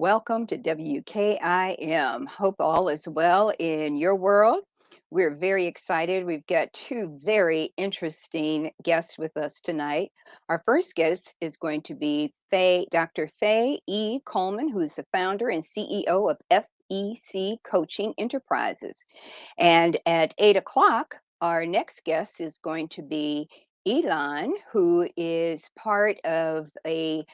welcome to WKIM. Hope all is well in your world. We're very excited. We've got two very interesting guests with us tonight. Our first guest is going to be Dr. Faye E. Coleman, who is the founder and CEO of FEC Coaching Enterprises. And at 8 o'clock, our next guest is going to be Elon, who is part of a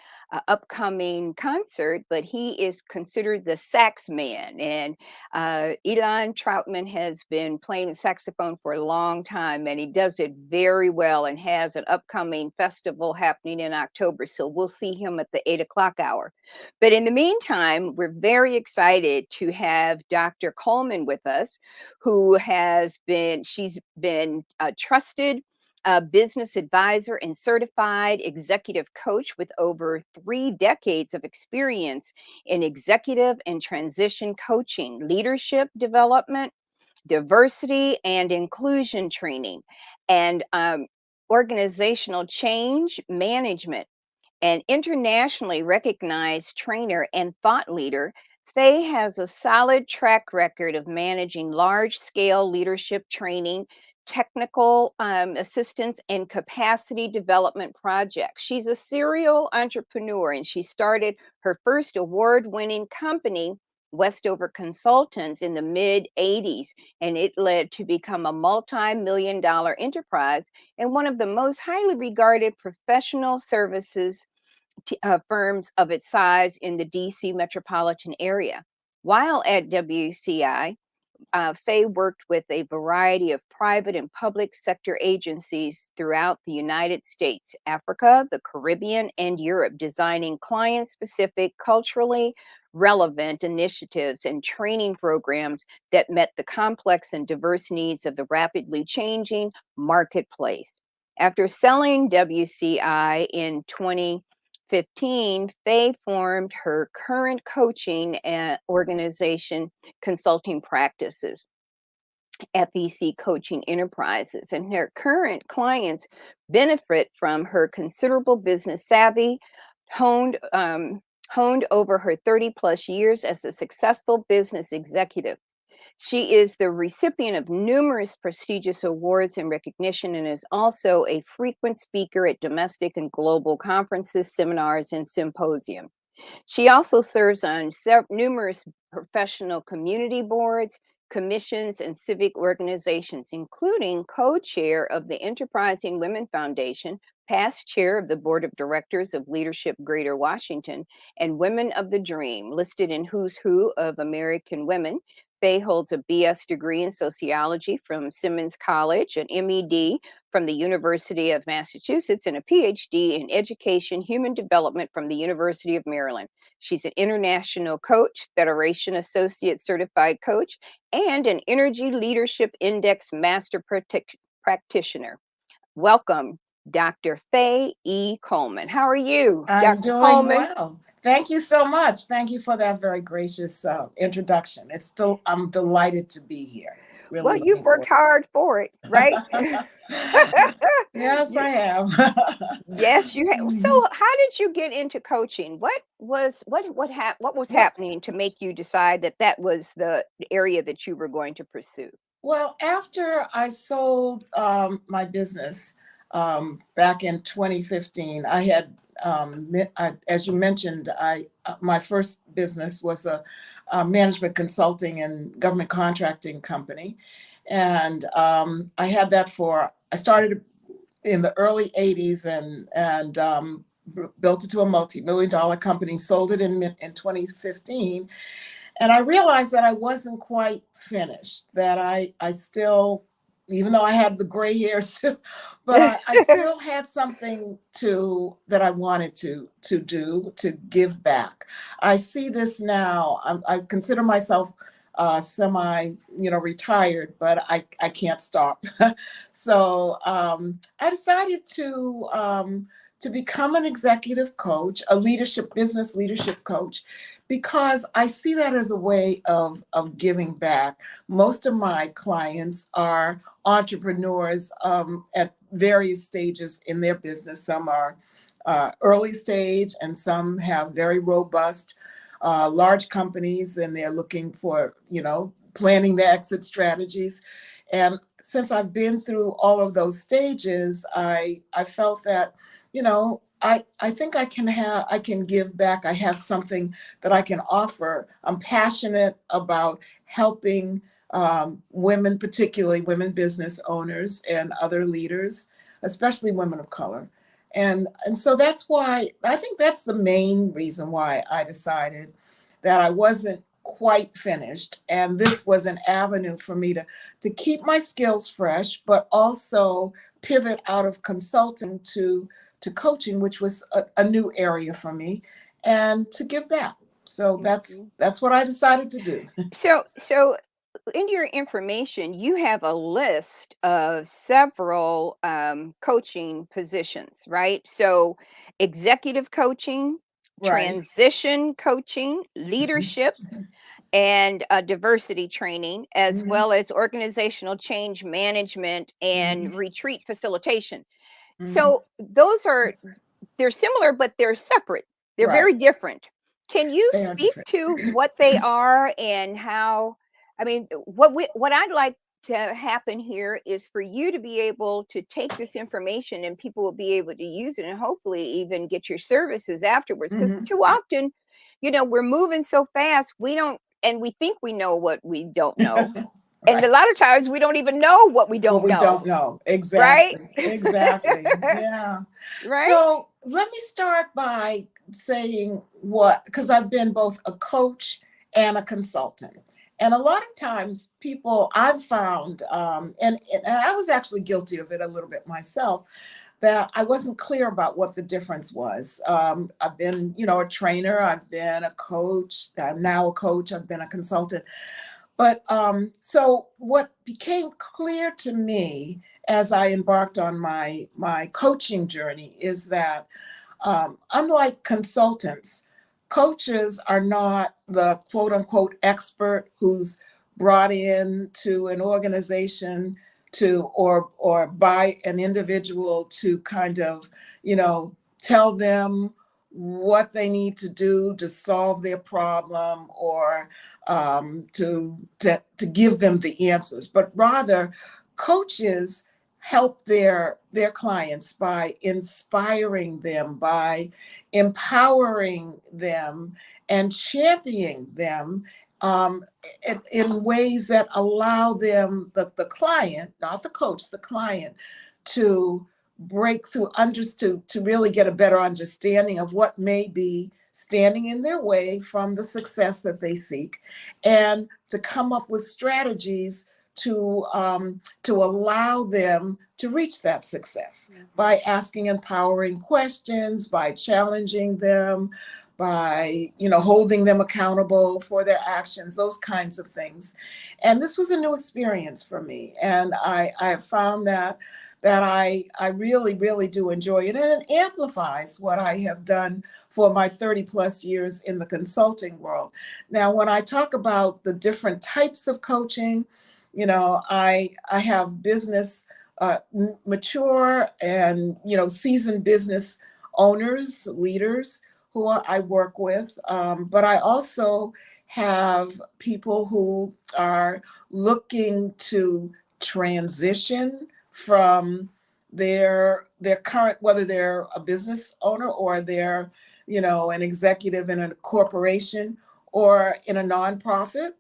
upcoming concert, but he is considered the sax man. And Elon Troutman has been playing the saxophone for a long time, and he does it very well and has an upcoming festival happening in October. So we'll see him at the 8 o'clock hour. But in the meantime, we're very excited to have Dr. Coleman with us, she's been a trusted business advisor and certified executive coach with over 3 decades of experience in executive and transition coaching, leadership development, diversity and inclusion training, and organizational change management. An internationally recognized trainer and thought leader, Faye has a solid track record of managing large scale leadership training, technical assistance, and capacity development projects. She's a serial entrepreneur and she started her first award winning company, Westover Consultants, in the mid 80s, and it led to become a multi-million-dollar enterprise and one of the most highly regarded professional services firms of its size in the DC metropolitan area. While at WCI, Faye worked with a variety of private and public sector agencies throughout the United States, Africa, the Caribbean, and Europe, designing client specific, culturally relevant initiatives and training programs that met the complex and diverse needs of the rapidly changing marketplace. After selling WCI in 2015, Faye formed her current coaching organization, Consulting Practices, FEC Coaching Enterprises, and her current clients benefit from her considerable business savvy, honed honed over her 30 plus years as a successful business executive. She is the recipient of numerous prestigious awards and recognition and is also a frequent speaker at domestic and global conferences, seminars, and symposiums. She also serves on numerous professional community boards, commissions, and civic organizations, including co-chair of the Enterprising Women Foundation, past chair of the board of directors of Leadership Greater Washington, and Women of the Dream, listed in Who's Who of American Women. Faye holds a BS degree in sociology from Simmons College, an MED from the University of Massachusetts, and a PhD in education human development from the University of Maryland. She's an international coach, Federation Associate Certified Coach, and an Energy Leadership Index Master Practitioner. Welcome, Dr. Faye E. Coleman. How are you, I'm Dr. doing Coleman? well. Thank you so much. Thank you for that very gracious introduction. I'm delighted to be here. Really Well, you've looking worked forward. hard for it, right? Yes, I have. Yes, you have. So, Mhm. how did you get into coaching? What was Well, happening to make you decide that that was the area that you were going to pursue? well, after I sold my business back in 2015, I had, as you mentioned, my first business was a management consulting and government contracting company, and I had that I started in the early 80s and built it to a multi-million-dollar company, sold it in 2015. And I realized that I wasn't quite finished, that I still, even though I had the gray hairs, but I still had something that I wanted to do, to give back. I see this now. I consider myself semi, retired, but I can't stop. So I decided to become an executive coach, a business leadership coach, because I see that as a way of giving back. Most of my clients are entrepreneurs at various stages in their business. Some are early stage, and some have very robust large companies, and they're looking for, planning their exit strategies. And since I've been through all of those stages, I felt that, I think I can give back. I have something that I can offer. I'm passionate about helping women, particularly women business owners and other leaders, especially women of color. And so that's why I think that's the main reason why I decided that I wasn't quite finished, and this was an avenue for me to keep my skills fresh, but also pivot out of consulting to coaching, which was a new area for me, and to give back. So Mhm. that's what I decided to do. So in your information, you have a list of several coaching positions, right? So, executive coaching, Right. transition coaching, Mhm. leadership, and diversity training, as Mhm. well as organizational change management Mhm. and retreat facilitation. Mhm. So, they're similar, but they're separate. They're Right. very different. Can you They are speak different. to what they are and how? I mean, what I'd like to happen here is for you to be able to take this information and people will be able to use it and hopefully even get your services afterwards. Because Mhm. too often, we're moving so fast, we don't, and we think we know what we don't know. And Right. a lot of times we don't even know what we What don't we know, don't know. right? Exactly. Exactly. Yeah. Right? So let me start by saying because I've been both a coach and a consultant. And a lot of times people I've found, and I was actually guilty of it a little bit myself, that I wasn't clear about what the difference was. I've been, a trainer, I've been a coach, I'm now a coach, I've been a consultant. But so what became clear to me as I embarked on my coaching journey is that unlike consultants, coaches are not the quote unquote expert who's brought in to an organization to or by an individual to kind of, tell them what they need to do to solve their problem or to give them the answers, but rather coaches help their clients by inspiring them, by empowering them, and championing them in ways that allow them, the client, not the coach, the client, to break through, to really get a better understanding of what may be standing in their way from the success that they seek, and to come up with strategies to allow them to reach that success Mhm. by asking empowering questions, by challenging them, by holding them accountable for their actions, those kinds of things. And this was a new experience for me, and I have found that I really, really do enjoy it. And it amplifies what I have done for my 30 plus years in the consulting world. Now, when I talk about the different types of coaching, I have business, mature and, seasoned business owners, leaders who I work with. But I also have people who are looking to transition from their current, whether they're a business owner or they're an executive in a corporation or in a nonprofit,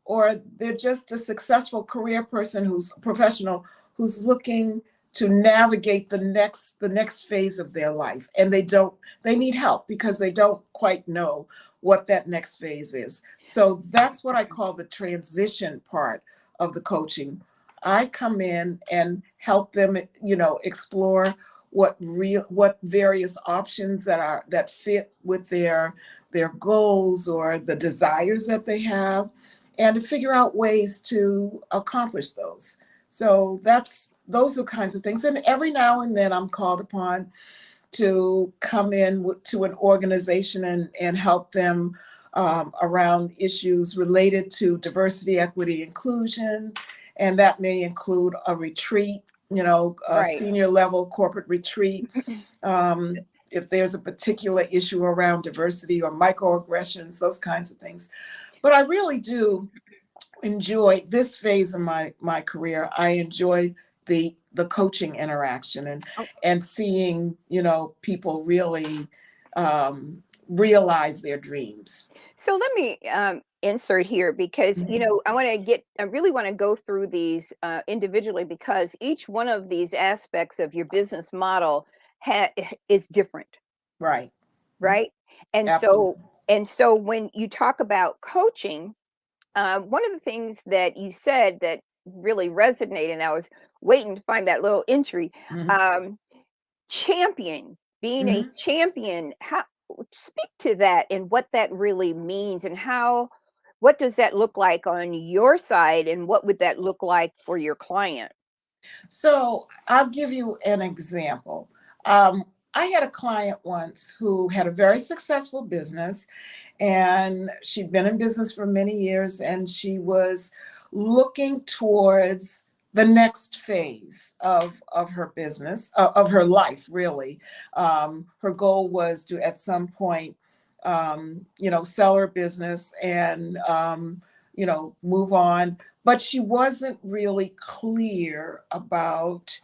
or they're just a successful career person who's professional who's looking to navigate the next phase of their life, and they need help because they don't quite know what that next phase is. So that's what I call the transition part of the coaching. I come in and help them, explore what various options that fit with their goals or the desires that they have, and to figure out ways to accomplish those. So those are the kinds of things. And every now and then I'm called upon to come in to an organization and help them around issues related to diversity, equity, inclusion. And that may include a retreat, a Right. senior level corporate retreat. if there's a particular issue around diversity or microaggressions, those kinds of things. But I really do enjoy this phase of my career. I enjoy the coaching interaction Oh, and seeing, people really realize their dreams. so let me insert here because Mhm. I really want to go through these individually because each one of these aspects of your business model is different, Right. Mhm. right? And so Absolutely. and so when you talk about coaching, one of the things that you said that really resonated, and I was waiting to find that little entry, Mhm. um, champion, being a Mhm. champion. How speak to that and what that really means, and what does that look like on your side, and what would that look like for your client? So I'll give you an example. Um, I had a client once who had a very successful business, and she'd been in business for many years, and she was looking towards the next phase of her business, of her life, really. Her goal was to, at some point, sell her business and, move on. But she wasn't really clear about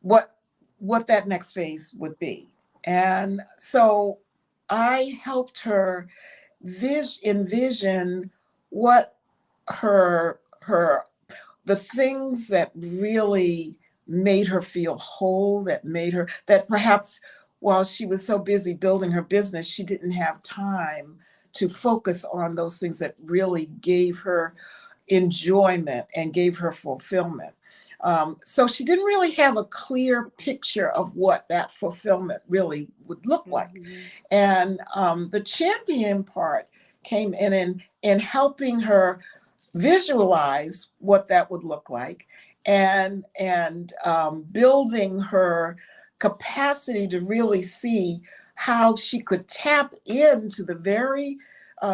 what what that next phase would be. And so I helped her envision what her the things that really made her feel whole, that perhaps while she was so busy building her business, she didn't have time to focus on those things that really gave her enjoyment and gave her fulfillment. So she didn't really have a clear picture of what that fulfillment really would look like. Mhm. And the champion part came in helping her visualize what that would look like, and building her capacity to really see how she could tap into the very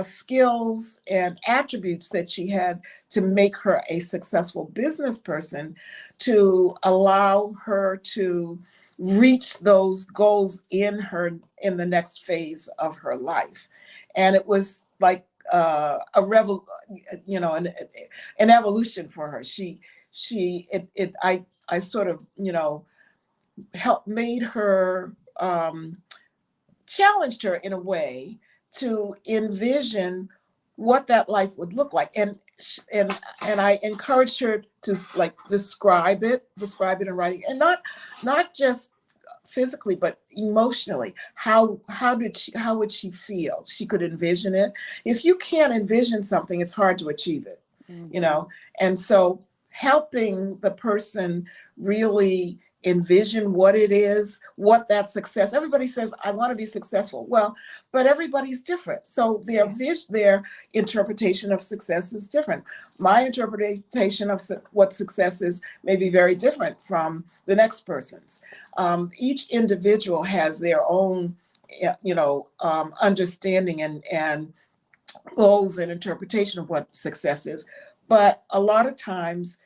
skills and attributes that she had to make her a successful business person, to allow her to reach those goals in the next phase of her life. And it was like a revel you know an evolution for her. She it I sort of, helped made her, challenged her in a way to envision what that life would look like. And I encouraged her to like describe it in writing, and not just physically but emotionally. How would she feel? She could envision it. If you can't envision something, it's hard to achieve it, you Mhm. know and so helping the person really envision what it is, what that success. Everybody says, I want to be successful. Well, but everybody's different, so Yeah. their interpretation of success is different. My interpretation of what success is may be very different from the next person's. Each individual has their own, understanding and goals and interpretation of what success is. But a lot of times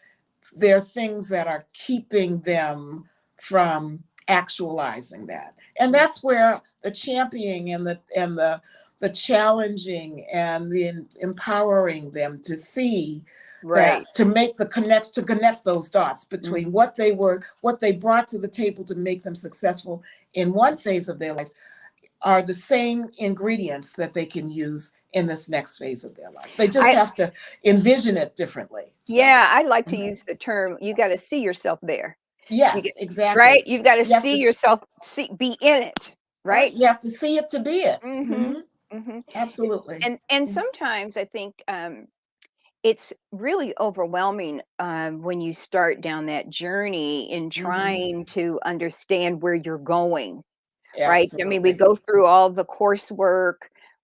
there are things that are keeping them from actualizing that. And Mm. that's where the championing and the challenging and the empowering them to see that, Right. to connect those dots between Mhm. what they brought to the table to make them successful in one phase of their life, are the same ingredients that they can use in this next phase of their life. They just I have to envision it differently. So, Yeah, I like to mhm. use the term, you gotta see yourself there. You get Yes, right? exactly. You've gotta You have see to, yourself, be in it, right, right? you have to see it to be it. Mhm. Hmm. Mhm. Absolutely. And sometimes I think, it's really overwhelming, when you start down that journey in Hmm. trying to understand where you're going. Right? I mean, we Absolutely. go through all the coursework,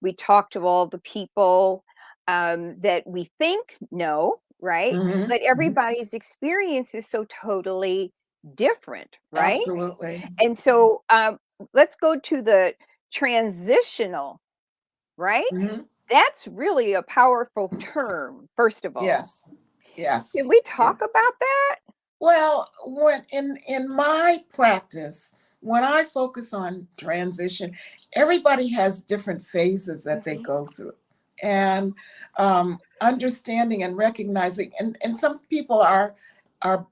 we talk to all the people, that we think know, right? Hmm. But Hmm. everybody's experience is so totally different, right? Absolutely. And so, let's go to the transitional, right? Hmm. That's really a powerful term, first of all. Yes. Can Yes. we Yeah. talk about that? Well, when in my practice, when I focus on transition, everybody has different phases that they Mhm. go through. And understanding and recognizing, and some people are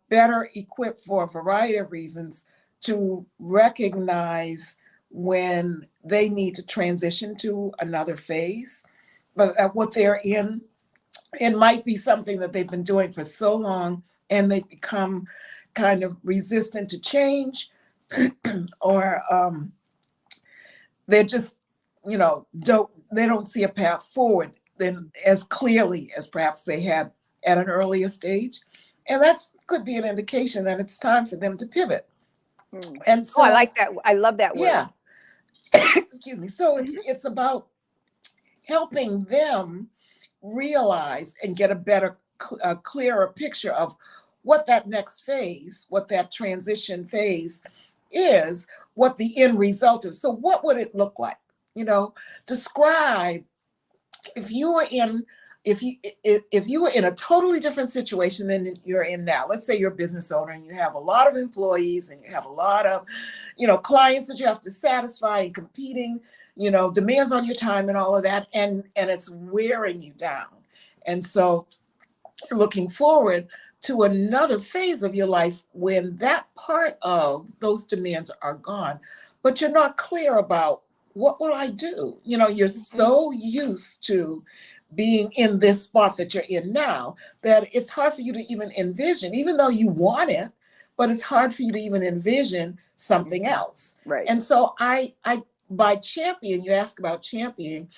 better equipped for a variety of reasons to recognize when they need to transition to another phase. But what they're in, it might be something that they've been doing for so long and they become kind of resistant to change, or they're just, they don't see a path forward then as clearly as perhaps they had at an earlier stage. And that's could be an indication that it's time for them to pivot. Mm. And Oh, I like so, that. I love that yeah, word. excuse me. So Mhm. it's about helping them realize and get a better, a clearer picture of what that next phase, what that transition phase is, what the end result is. So, what would it look like? You know, describe if you were in if you were in a totally different situation than you're in now. Let's say you're a business owner and you have a lot of employees and you have a lot of, clients that you have to satisfy and competing, demands on your time and all of that, and it's wearing you down. And so looking forward to another phase of your life when that part of those demands are gone, but you're not clear about what will I do? You're Mhm. so used to being in this spot that you're in now that it's hard for you to even envision, even though you want it, but it's hard for you to even envision something Mhm. else. Right. And so I by champion, you ask about championing,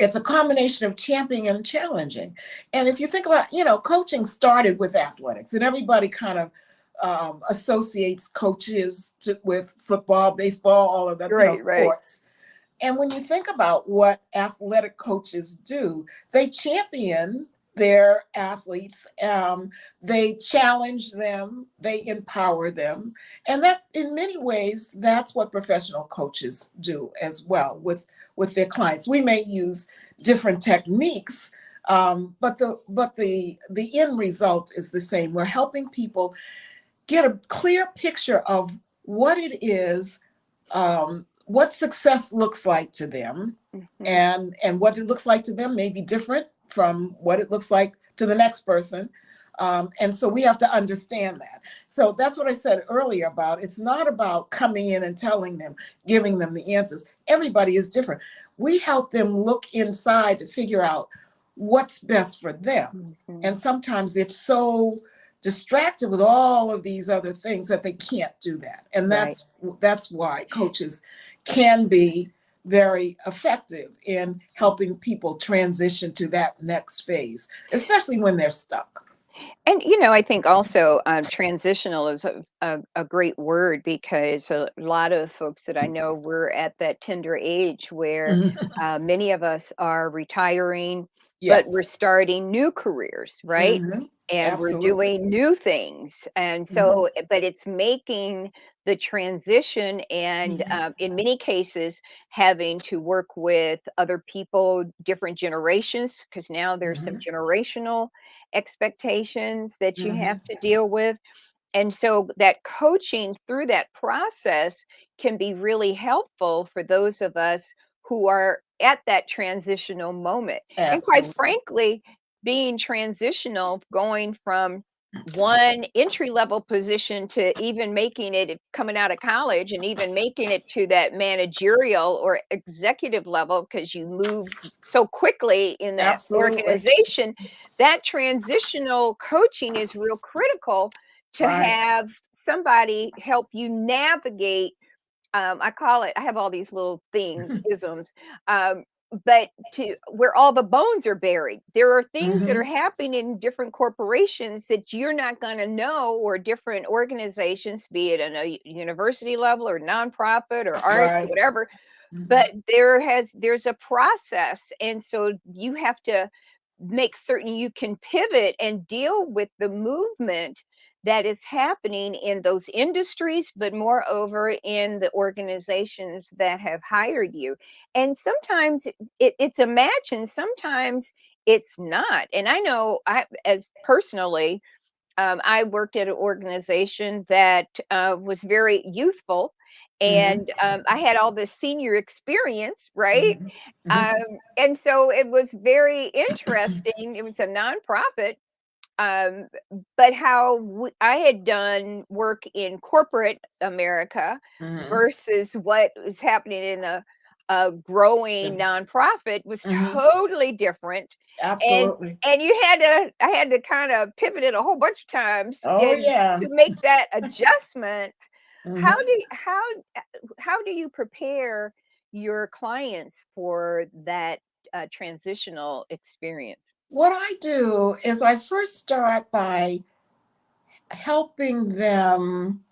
it's a combination of championing and challenging. And if you think about, coaching started with athletics, and everybody kind of associates coaches with football, baseball, all of that, Right, right. sports. And when you think about what athletic coaches do, they champion their athletes, they challenge them, they empower them. And that, in many ways, that's what professional coaches do as well with their clients. We may use different techniques, but the end result is the same. We're helping people get a clear picture of what it is, what success looks like to them, Mhm. and what it looks like to them may be different from what it looks like to the next person. And so we have to understand that. So that's what I said earlier about it's not about coming in and telling them, giving them the answers. Everybody is different. We help them look inside to figure out what's best for them. Mhm. And sometimes it's so distracted with all of these other things that they can't do that. And Right. that's why coaches can be very effective in helping people transition to that next phase, especially when they're stuck. And, I think also transitional is a great word because a lot of folks that I know, we're at that tender age where Mhm. many of us are retiring, but we're Yes. starting new careers, right? Hmm. And we're Absolutely. doing new things. And Hmm. so, but it's making the transition, and Hmm. in many cases, having to work with other people, different generations, because now there's some Hmm. generational expectations that you have Hmm. to deal with. And so that coaching through that process can be really helpful for those of us who are at that transitional moment. And quite Absolutely. frankly, being transitional, going from one entry level position to even making it coming out of college and even making it to that managerial or executive level because you move so quickly in that Absolutely. organization, that transitional coaching is real critical to Right. have somebody help you navigate. I call it, I have all these little things, isms, um, but to where all the bones are buried. There are things that are Hmm. happening in different corporations that you're not going to know, or different organizations, be it in a university level or nonprofit or arts or Right. whatever. Hmm. But there's a process, and so you have to make certain you can pivot and deal with the movement that is happening in those industries, but moreover in the organizations that have hired you. And sometimes it's a match, and sometimes it's not. And I know, I as personally, I worked at an organization that was very youthful, Mhm. and I had all this senior experience, right? Mhm. Um, Mhm. and so it was very interesting. It was a nonprofit, um, but I had done work in corporate America Mhm. versus what was happening in a growing nonprofit was Mhm. totally different, and Absolutely. I had to kind of pivot it a whole bunch of times Oh, and yeah. to make that adjustment. How Mhm. do how do you prepare your clients for that transitional experience? What I do is I first start by helping them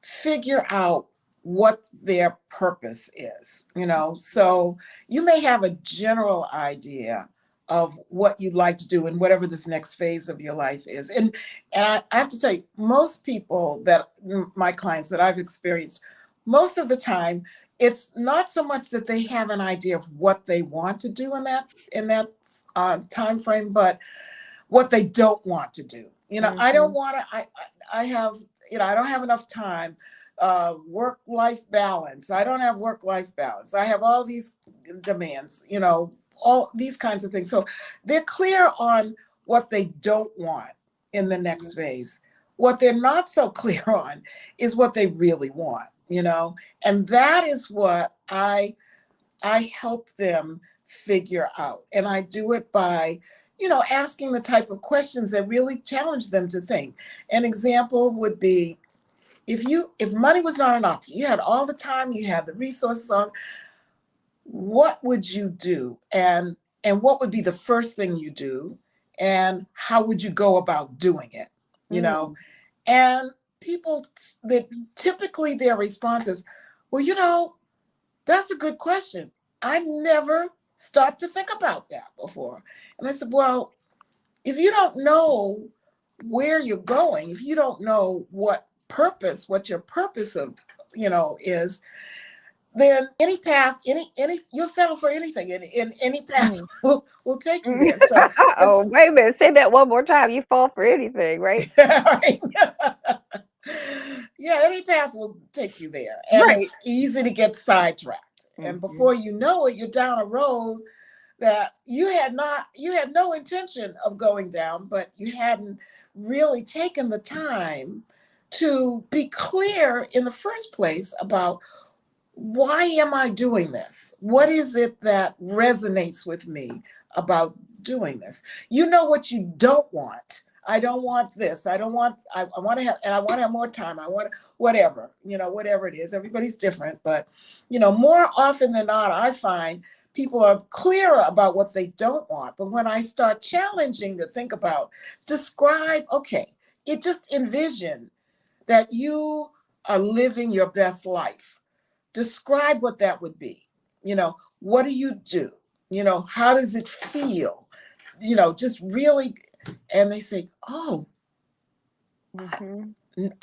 figure out what their purpose is, you know. So you may have a general idea of what you'd like to do in whatever this next phase of your life is. And I have to tell you, most people that my clients that I've experienced, most of the time, it's not so much that they have an idea of what they want to do in that time frame, but what they don't want to do. You know, I don't Mhm. want to. I have, I don't have enough time. Work life balance. I don't have work life balance. I have all these demands. All these kinds of things. So they're clear on what they don't want in the next phase. What they're not so clear on is what they really want. And that is what I help them figure out. And I do it by, asking the type of questions that really challenge them to think. An example would be if money was not an option, you had all the time, you had the resources on, what would you do? And what would be the first thing you do? And how would you go about doing it? You know? Mm. And people that typically their response is, well, that's a good question. I never stopped to think about that before. And I said, well, if you don't know where you're going, if you don't know what your purpose is, then any path, any you'll settle for anything, and any path Mm. will take you there. So Oh, it's wait a minute, say that one more time, you fall for anything, right? right. Yeah, any path will take you there. And Right. it's easy to get sidetracked. And Mhm. before you know it, you're down a road that you had no intention of going down, but you hadn't really taken the time to be clear in the first place about why am I doing this? What is it that resonates with me about doing this? You know what you don't want. I don't want this. I want to have, and I want to have more time. I want whatever, whatever it is. Everybody's different, but, more often than not, I find people are clearer about what they don't want. But when I start challenging to think about, describe, okay, it just envision that you are living your best life. Describe what that would be. What do you do? How does it feel? Just really. And they say, oh, Mhm.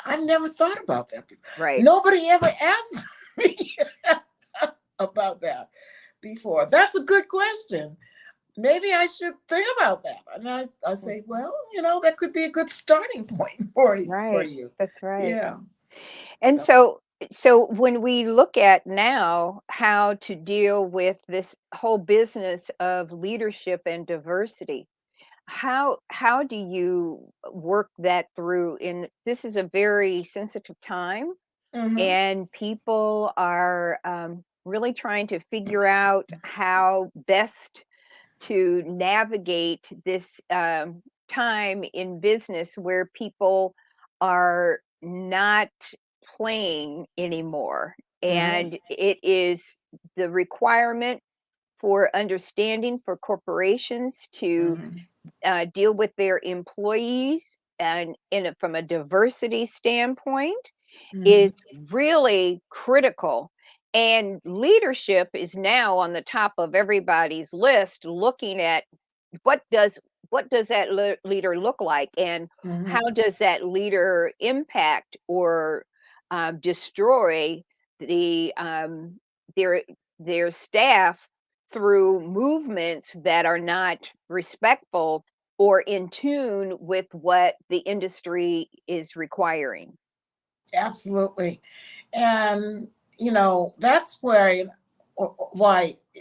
I've never thought about that. Right. Nobody ever asked me about that before. That's a good question. Maybe I should think about that. And I Mm. say, well, that could be a good starting point for Right. you. That's right. Yeah. And So. so when we look at now how to deal with this whole business of leadership and diversity, how do you work that through? In this is a very sensitive time, Mhm. and people are really trying to figure out how best to navigate this time in business where people are not playing anymore. Mhm. And it is the requirement for understanding for corporations to Mhm. deal with their employees and from a diversity standpoint Mhm. is really critical. And leadership is now on the top of everybody's list, looking at what does what does that leader look like, and how Mhm. does that leader impact or destroy the their their staff through movements that are not respectful or in tune with what the industry is requiring. Absolutely. And, that's why,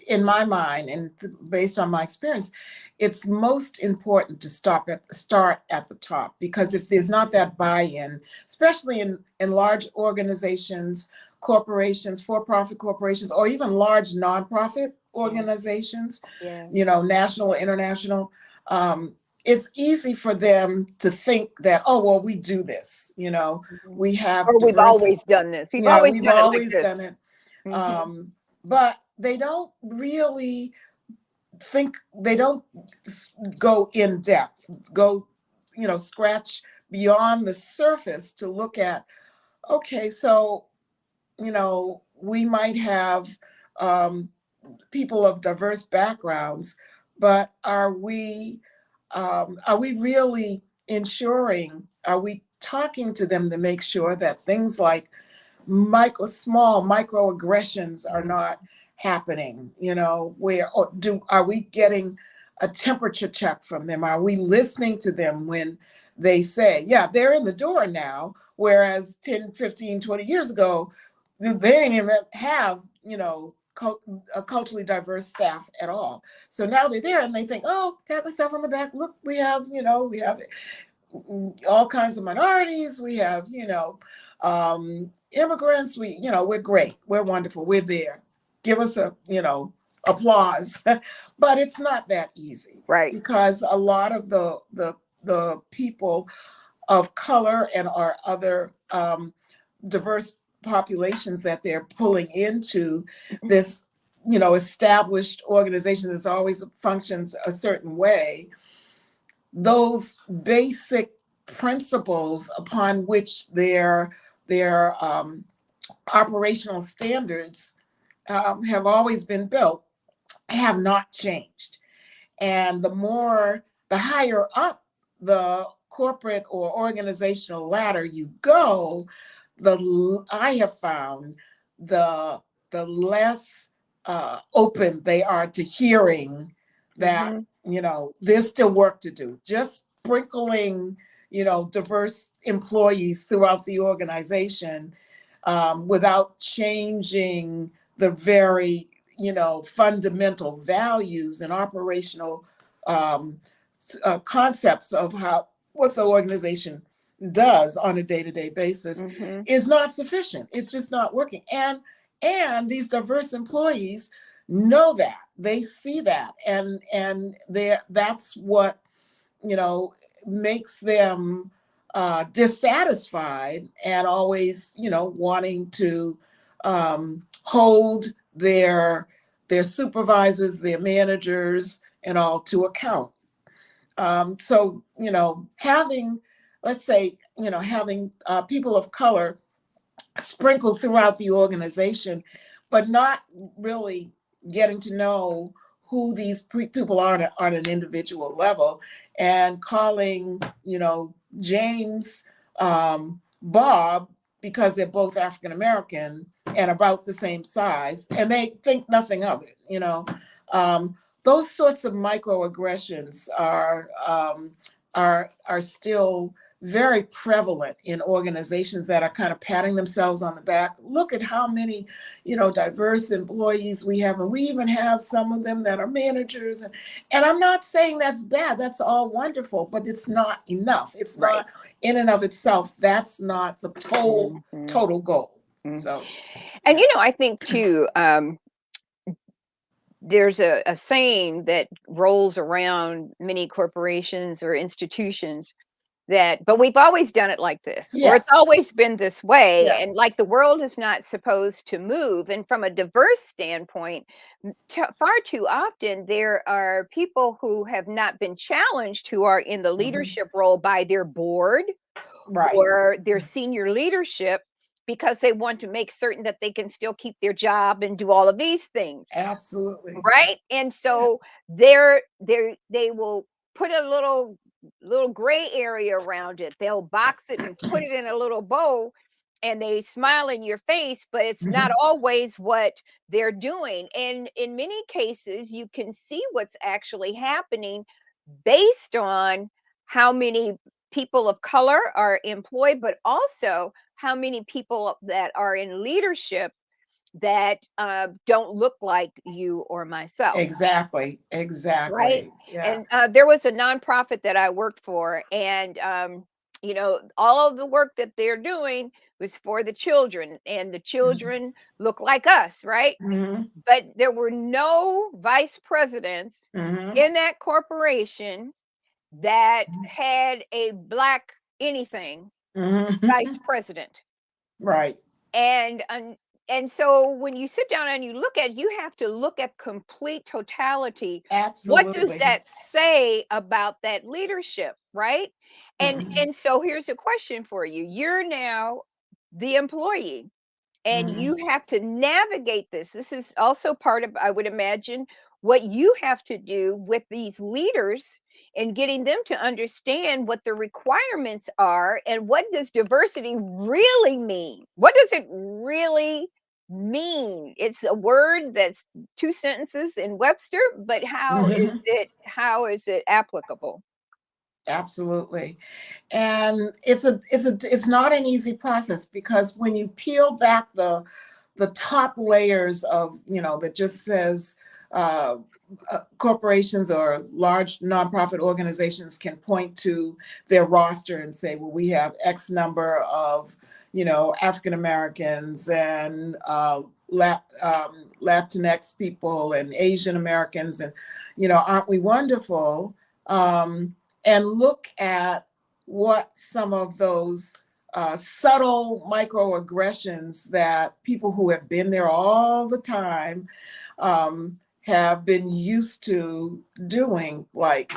in my mind, and based on my experience, it's most important to start at the top, because if there's not that buy-in, especially in large organizations, corporations, for-profit corporations, or even large nonprofit Yeah. organizations, Yeah. national or international, um, it's easy for them to think that, oh, well, we do this, Mhm. we have Or we've diverse, always done this. We've yeah, always we've done it like always this. done it. Mhm. um, but they don't really think, they don't go in depth, go, scratch beyond the surface to look at, okay, so, we might have um, people of diverse backgrounds, but are we really ensuring, are we talking to them to make sure that things like small microaggressions are Mhm. not happening, where, or are we getting a temperature check from them? Are we listening to them when they say, yeah, they're in the door now, whereas 10, 15, 20 years ago, they didn't even have, a culturally diverse staff at all. So now they're there and they think, oh, pat myself on the back, look, we have all kinds of minorities. We have, immigrants. We're great. We're wonderful. We're there. Give us a, applause. But it's not that easy, Right. because a lot of the people of color and our other diverse populations that they're pulling into this, established organization that's always functions a certain way, those basic principles upon which their operational standards have always been built have not changed. And the higher up the corporate or organizational ladder you go, I have found the the less open they are to hearing that, Mhm. there's still work to do. Just sprinkling, diverse employees throughout the organization, without changing the very, fundamental values and operational um, concepts of what the organization does on a day-to-day basis Mhm. is not sufficient. It's just not working. And these diverse employees know that. They see that, and that's what, you know makes them dissatisfied, and always, wanting to hold their supervisors, their managers, and all to account. So, having, let's say, having people of color sprinkled throughout the organization, but not really getting to know who these people are on an individual level, and calling, James, Bob, because they're both African American and about the same size, and they think nothing of it. Those sorts of microaggressions are still very prevalent in organizations that are kind of patting themselves on the back. Look at how many, diverse employees we have, and we even have some of them that are managers. And I'm not saying that's bad. That's all wonderful, but it's not enough. It's Right. not in and of itself. That's not the Mhm. total goal. Mhm. So, And yeah. I think too, there's a saying that rolls around many corporations or institutions that, but we've always done it like this, or it's Yes. always been this way, and Yes. like the world is not supposed to move. And from a diverse standpoint, far too often there are people who have not been challenged, who are in the Mhm. leadership role by their board Right. or their senior leadership, because they want to make certain that they can still keep their job and do all of these things. Absolutely. Right? And Yeah. so they will put a little gray area around it. They'll box it and put it in a little bow, and they smile in your face, but it's not Mhm. always what they're doing. And in many cases, you can see what's actually happening based on how many people of color are employed, but also how many people that are in leadership that don't look like you or myself. Exactly. Right? Exactly. Yeah. And, there was a nonprofit that I worked for, and, all of the work that they're doing was for the children, and the Mhm. children look like us, right? Mhm. But there were no vice presidents Mhm. in that corporation that had a black anything vice Mhm. president. Right. And so when you sit down and you look at, you have to look at complete totality. What does Absolutely. that say about that leadership, right? and Mhm. and so here's a question for you. You're now the employee, and you Mhm. have to navigate this. This is also part of, I would imagine, what you have to do with these leaders and getting them to understand what the requirements are and what does diversity really mean. What does it really mean? It's a word that's two sentences in Webster, but Mhm. how is it applicable? Absolutely. And it's not an easy process, because when you peel back the top layers of, that just says, uh, corporations or large nonprofit organizations can point to their roster and say, well, we have X number of, African Americans and Latinx people and Asian Americans, and, aren't we wonderful? Um, and look at what some of those subtle microaggressions that people who have been there all the time have been used to doing, like,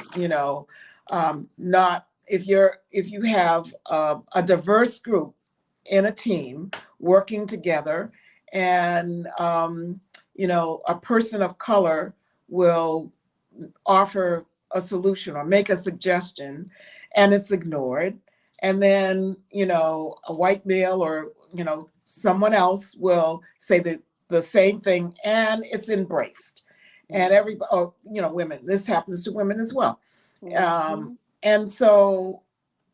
not if you have a diverse group in a team working together, and a person of color will offer a solution or make a suggestion, and it's ignored, and then a white male or someone else will say the same thing, and it's embraced, and Mhm, everybody, oh, women, this happens to women as well. um, mhm. and so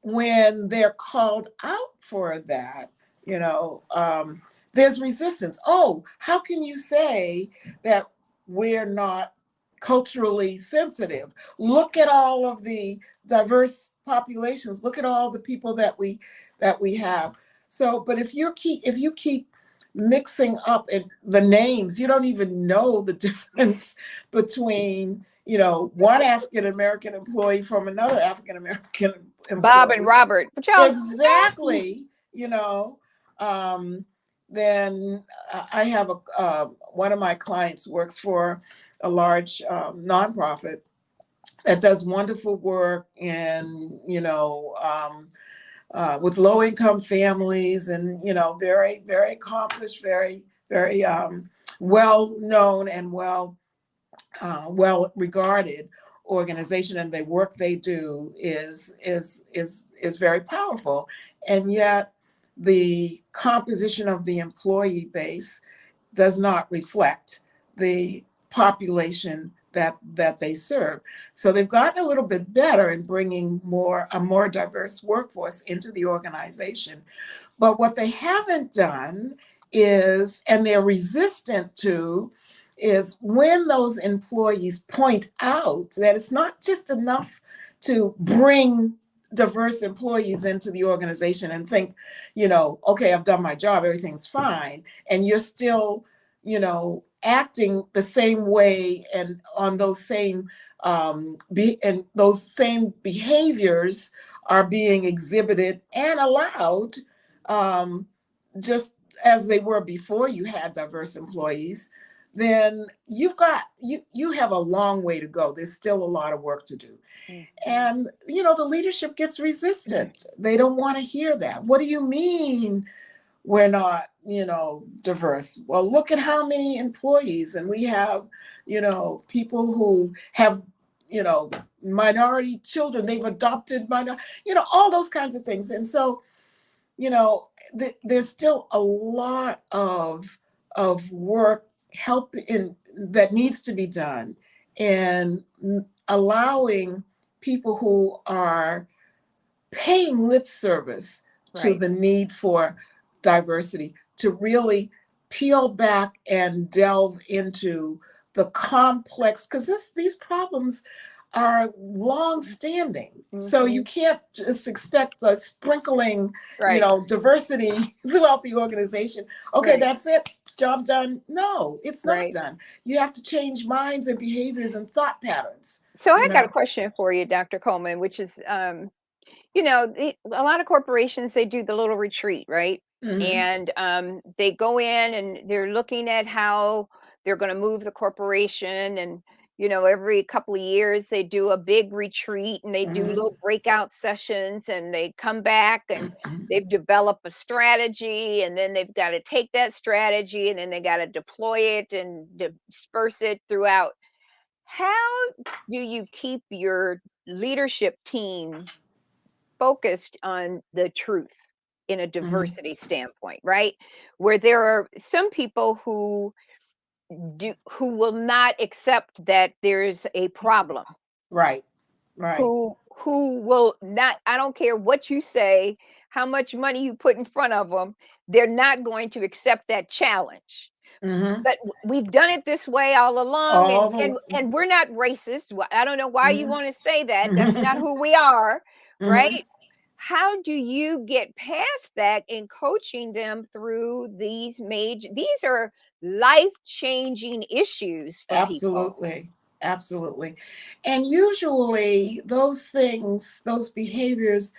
when they're called out for that, you know, um, there's resistance. Oh, how can you say that we're not culturally sensitive? Look at all of the diverse populations. Look at all the people that we have. So, but if you keep mixing up the names, you don't even know the difference between one African American employee from another African American Bob and employee. Robert, but y'all, Exactly. Um, then I have one of my clients works for a large nonprofit that does wonderful work in, with low income families, and, very, very accomplished, very, very well known and well regarded organization, and the work they do is very powerful. And yet the composition of the employee base does not reflect the population that they serve. So they've gotten a little bit better in bringing a more diverse workforce into the organization. But what they haven't done is, and they're resistant to, is when those employees point out that it's not just enough to bring diverse employees into the organization and think, okay, I've done my job, everything's fine, and you're still, acting the same way and on those same and those same behaviors are being exhibited and allowed, um, just as they were before you had diverse employees, then you have a long way to go. There's still a lot of work to do. Mhm. And the leadership gets resistant. They don't want to hear that. What do you mean we're not, diverse? Well, look at how many employees, and we have, people who have, you know, minority children. They've adopted all those kinds of things. And so, there's still a lot of work help in that needs to be done, and allowing people who are paying lip service to Right. the need for diversity to really peel back and delve into the complex, because these problems are long standing. So you Mm-hmm. can't just expect the sprinkling, Right. diversity throughout the organization. Okay, Right. that's it. Job's done. No, it's not Right. done. You have to change minds and behaviors and thought patterns, So I you got a know. question for you, Dr. Coleman, which is, a lot of corporations, they do the little retreat, right? Hmm. And they go in and they're looking at how they're going to move the corporation. And, every couple of years, they do a big retreat and they do Hmm. little breakout sessions and they come back and they've developed a strategy. And then they've got to take that strategy and then they got to deploy it and disperse it throughout. How do you keep your leadership team focused on the truth in a Hmm. diversity standpoint, right? Where there are some people who will not accept that there's a problem, Right, right. who will not, I don't care what you say, how much money you put in front of them, they're not going to accept that challenge. Hmm. But we've done it this way all along, and All and the. and we're not racist. I don't know why you Hmm. want to say that. That's not Hmm. who we are, Hmm. right? How do you get past that in coaching them through these are life-changing issues for people. Absolutely. Absolutely. And usually those things, those behaviors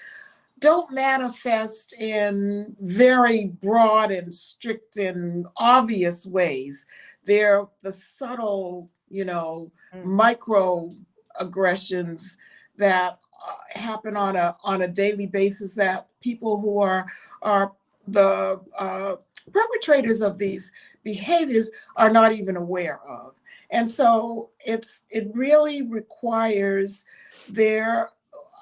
don't manifest in very broad and strict and obvious ways. They're the subtle, Mhm, micro aggressions that happen on a daily basis that people who are the perpetrators of these behaviors are not even aware of. And so it really requires their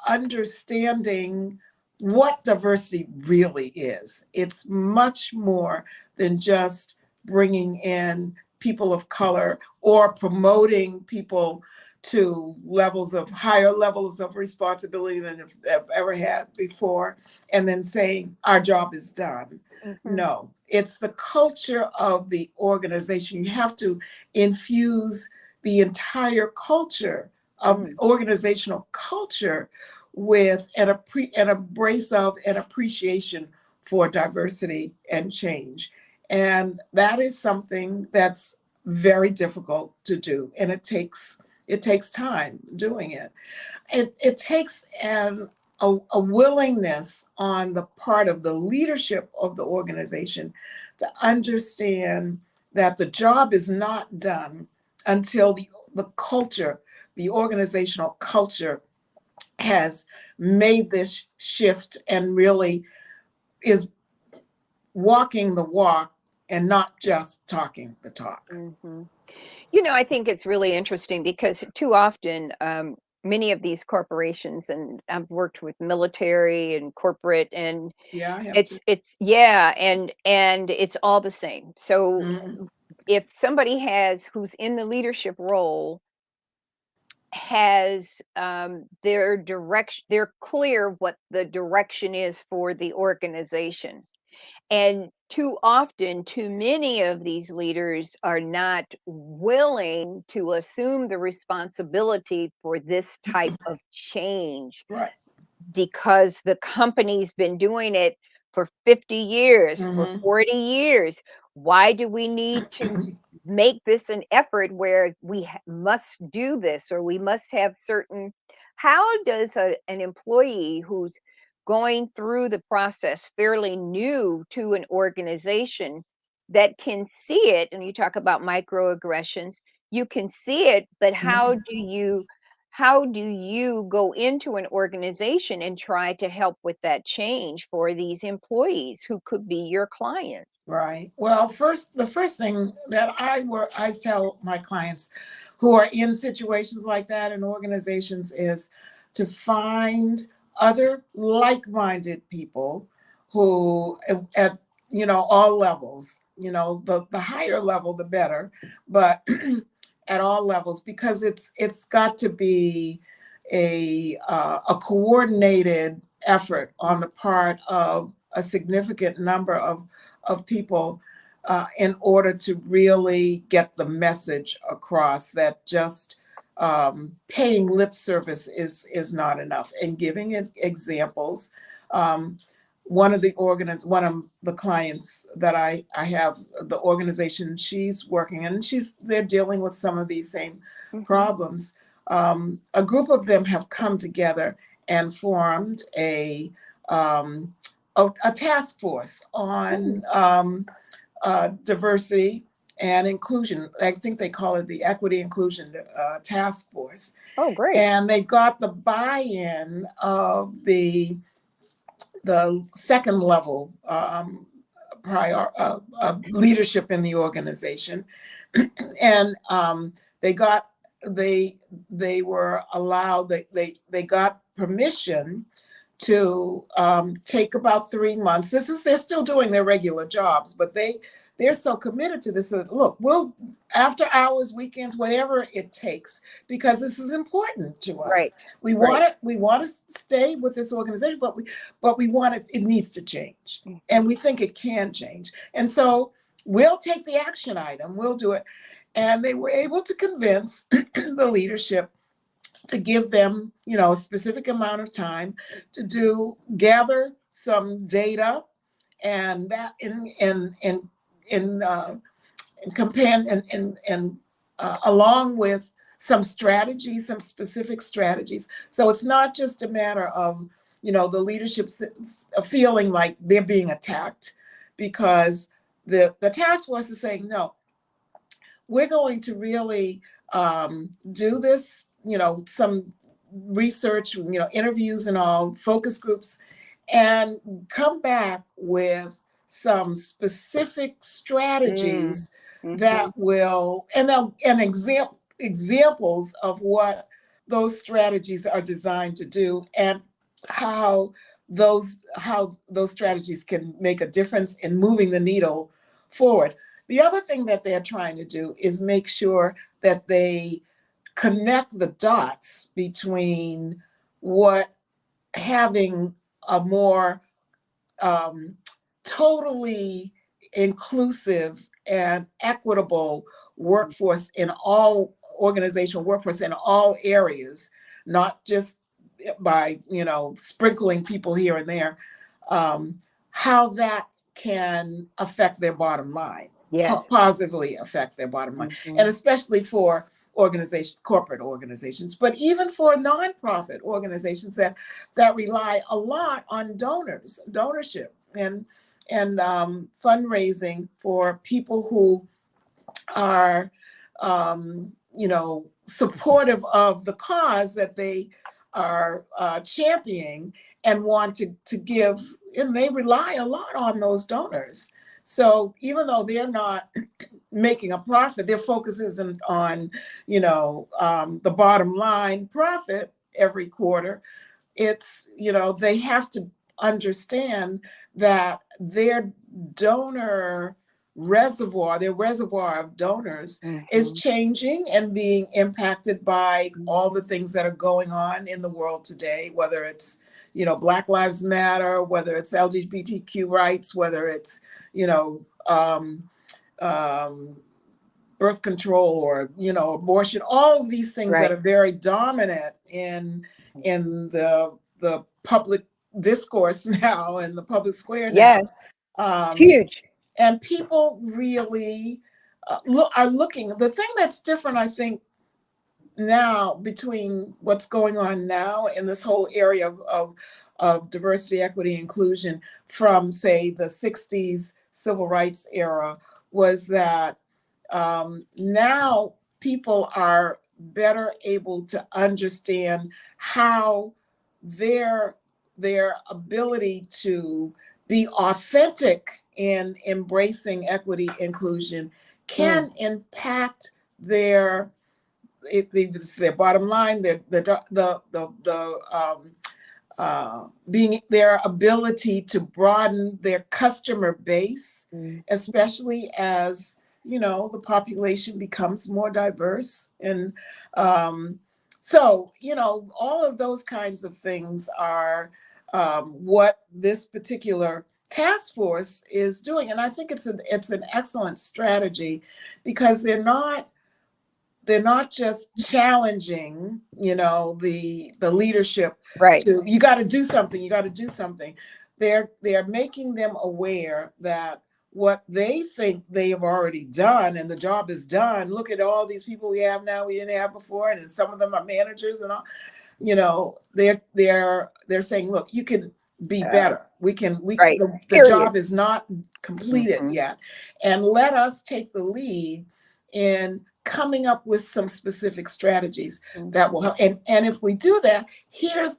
understanding what diversity really is. It's much more than just bringing in people of color or promoting people to levels of higher levels of responsibility than have ever had before, and then saying our job is done. mhm, No, it's the culture of the organization. You have to infuse the entire culture of the mm, organizational culture with an embrace of an appreciation for diversity and change. And that is something that's very difficult to do. And it takes time doing it. It takes a willingness on the part of the leadership of the organization to understand that the job is not done until the culture, the organizational culture has made this shift and really is walking the walk and not just talking the talk. mhm. I think it's really interesting because too often, many of these corporations, and I've worked with military and corporate, and Yeah, I have to. it's yeah, and it's all the same. So Mhm. if somebody who's in the leadership role has their direction, they're clear what the direction is for the organization. And too often, too many of these leaders are not willing to assume the responsibility for this type of change Right. because the company's been doing it for 50 years, for Hmm. 40 years. Why do we need to make this an effort where we must do this or we must have certain? How does an employee who's going through the process fairly new to an organization that can see it, and you talk about microaggressions, you can see it, but how do you go into an organization and try to help with that change for these employees who could be your clients? Right. Well, the first thing that I tell my clients who are in situations like that in organizations is to find other like-minded people who at all levels, the higher level the better, but at all levels, because it's got to be a coordinated effort on the part of a significant number of people in order to really get the message across that just paying lip service is not enough, and giving it examples. Um, one of the clients that I have, the organization she's working in, they're dealing with some of these same Mhm. problems. A group of them have come together and formed um, a task force Mm. on diversity and inclusion. I think they call it the Equity Inclusion Task Force. Oh, great. And they got the buy-in of the second level leadership in the organization, and they got they they were allowed they got permission to take about 3 months. They're still doing their regular jobs, but they're so committed to this that, look, we'll, after hours, weekends, whatever it takes, because this is important to us. Right. Right. We want to stay with this organization, but we want it needs to change, and Mhm. we think it can change. And so we'll take the action item, we'll do it. And they were able to convince the leadership to give them, a specific amount of time to gather some data, and that in companion and along with some strategies, some specific strategies. So it's not just a matter of, the leadership feeling like they're being attacked, because the task force is saying, no, we're going to really do this, some research, interviews and all, focus groups, and come back with some specific Mm. strategies that Mhm. will, examples of what those strategies are designed to do, and how those strategies can make a difference in moving the needle forward. The other thing that they're trying to do is make sure that they connect the dots between what having a more um, totally inclusive and equitable workforce in all organizational workforce in all areas, not just by sprinkling people here and there, how that can affect their bottom line, Yes. positively affect their bottom line, and Mhm. especially for corporate organizations, but even for nonprofit organizations that rely a lot on donorship, and fundraising for people who are supportive of the cause that they are championing, and want to give, and they rely a lot on those donors. So even though they're not making a profit, their focus isn't on the bottom line profit every quarter. It's, they have to understand that donor their reservoir of donors is Mhm. changing and being impacted by all the Mhm. things that are going on in the world today, whether it's, Black Lives Matter, whether it's LGBTQ rights, whether it's, you know, um, um, birth control, or abortion, all of these things that Right. are very dominant in the public discourse now, in the public square now. Yes. It's um, huge. and people really are looking. The thing that's different, I think, now, between what's going on now in this whole area of diversity, equity, inclusion, from, say, the 60s civil rights era, was that now people are better able to understand how their ability to be authentic in embracing equity inclusion Mm. can impact their it's their bottom line, being their ability to broaden their customer base, Mhm. especially as the population becomes more diverse, and um, So, all of those kinds of things are what this particular task force is doing. And I think it's an excellent strategy because they're not just challenging, the leadership Right. to, you got to do something, you got to do something. They're making them aware that what they think they have already done and the job is done. Look at all these people we have now we didn't have before, and some of them are managers and all. They're saying, look, you can be Uh, better. We right. the Period. job is not completed Hmm. yet, and let us take the lead in coming up with some specific strategies that will help. And if we do that, here's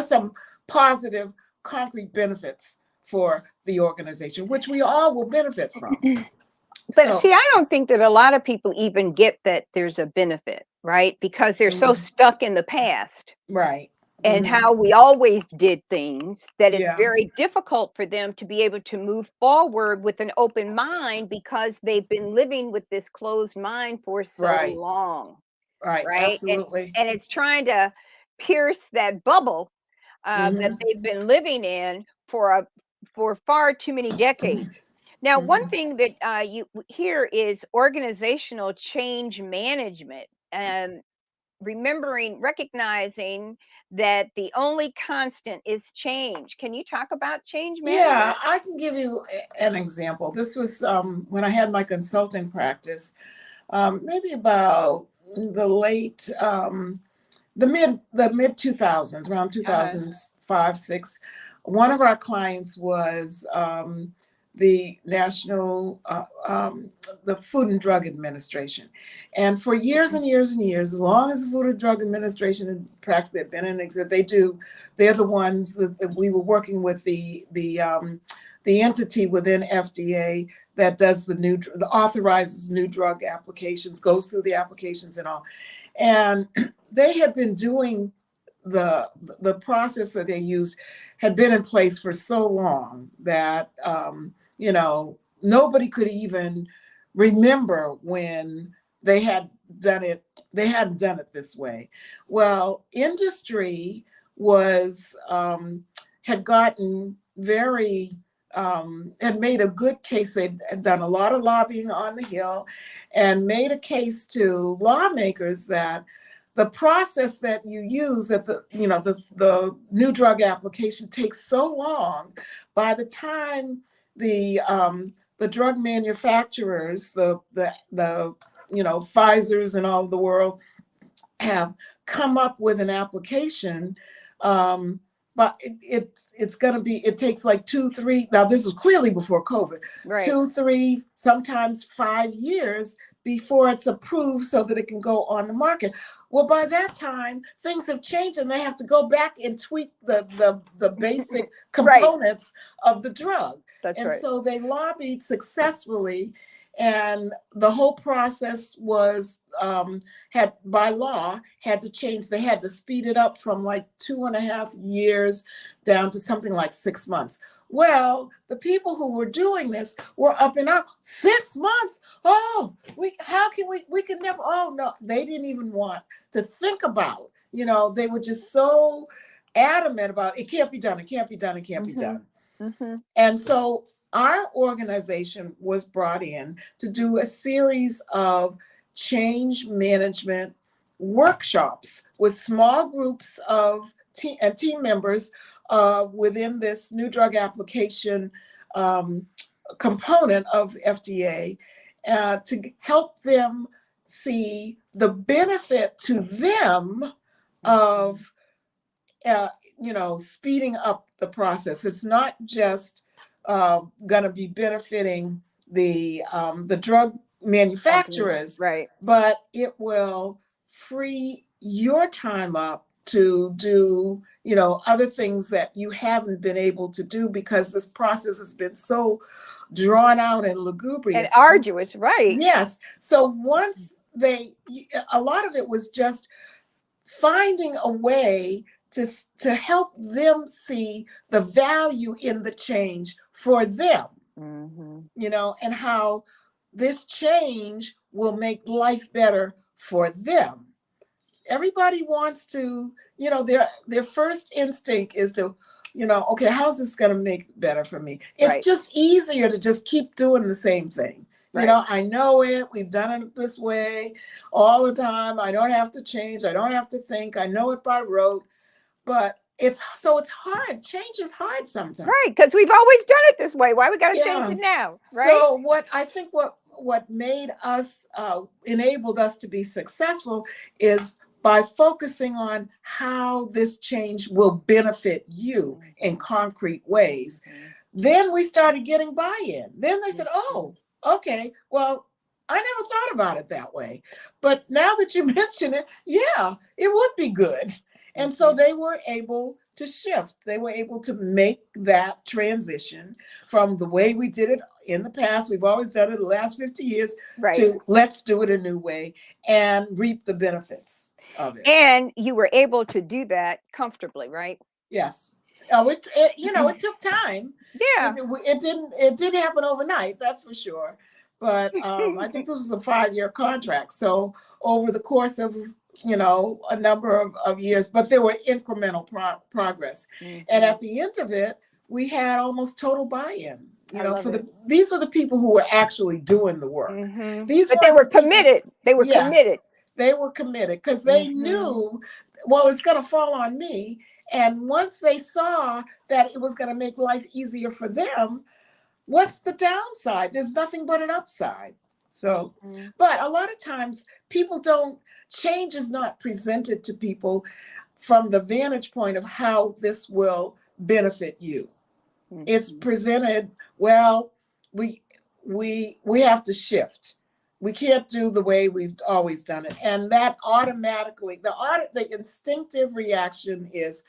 some positive, concrete benefits for the organization, which we all will benefit from. But So, see, I don't think that a lot of people even get that there's a benefit, right? Because they're so mhm, stuck in the past right. and Hmm. how we always did things that it's Yeah, very difficult for them to be able to move forward with an open mind because they've been living with this closed mind for so right, long, right. right? And Absolutely. and it's trying to pierce that bubble that Hmm. they've been living in for far too many decades. Now, one Hmm. thing that you hear is organizational change management. Recognizing that the only constant is change. Can you talk about change Yeah, management? I can give you an example. This was when I had my consulting practice, maybe about the late the mid 2000s, around Uh-huh. 2005, 6. One of our clients was the national the Food and Drug Administration, and for years and years and years, as long as the Food and Drug Administration had practically been in exist, they're the ones that we were working with, the entity within FDA that does authorizes new drug applications, goes through the applications and all. And they had been doing the the process that they used had been in place for so long that nobody could even remember when they had done it. They hadn't done it this way. Well, industry was had gotten very had made a good case. They'd done a lot of lobbying on the Hill and made a case to lawmakers that the process that you use, that the new drug application takes so long. By the time the drug manufacturers, the Pfizer's and all of the world, have come up with an application, um, but it's going to be, it takes like 2 3, now this is clearly before COVID, Right. 2 3, sometimes 5 years before it's approved so that it can go on the market. Well, by that time things have changed and they have to go back and tweak the basic Right. components of the drug. That's And right. so they lobbied successfully, and the whole process was had by law had to change. They had to speed it up from like 2.5 years down to something like 6 months. Well, the people who were doing this were up in our 6 months. Oh, we can never, oh no, they didn't even want to think about, they were just so adamant about it can't be done, it can't be done, it can't be Hmm. done. Hmm. And so our organization was brought in to do a series of change management workshops with small groups of team members within this new drug application um, component of FDA, to help them see the benefit to them of uh, speeding up the process. It's not just going to be benefiting the drug Company. manufacturers, Right. but it will free your time up to do other things that you haven't been able to do because this process has been so drawn out and And lugubrious. arduous, right. Yes. So once a lot of it was just finding a way to to help them see the value in the change for them, Hmm. and how this change will make life better for them. everybody wants to, their first instinct is to, okay, how's this going to make it better for me? It's Right. just easier to just keep doing the same thing. Right. I know it. We've done it this way all the time. I don't have to change. I don't have to think. I know it by rote. But it's hard. Change is hard sometimes. Right. Because we've always done it this way. Why we got to change Yeah. it now? Right. So what made us enabled us to be successful is by focusing on how this change will benefit you in concrete ways. Then we started getting buy-in. Then they said, "Oh, okay, well, I never thought about it that way. But now that you mention it, yeah, it would be good." And so they were able to shift. They were able to make that transition from the way we did it in the past. We've always done it the last 50 years Right. to let's do it a new way and reap the benefits of it. And you were able to do that comfortably, right? Yes. Oh, it took time. Yeah. It didn't happen overnight, that's for sure. But I think this was a 5-year contract. So over the course of a number of years, but there were incremental progress. And at the end of it, we had almost total buy-in. I love it. These are the people who were actually doing the work. These But they weren't were the people. committed. They were Yes, committed. they were committed because they knew, well, it's going to fall on me. And once they saw that it was going to make life easier for them, what's the downside? There's nothing but an upside. So, but a lot of times change is not presented to people from the vantage point of how this will benefit you. It's presented, well, we have to shift. We can't do the way we've always done it. And that automatically, the instinctive reaction is,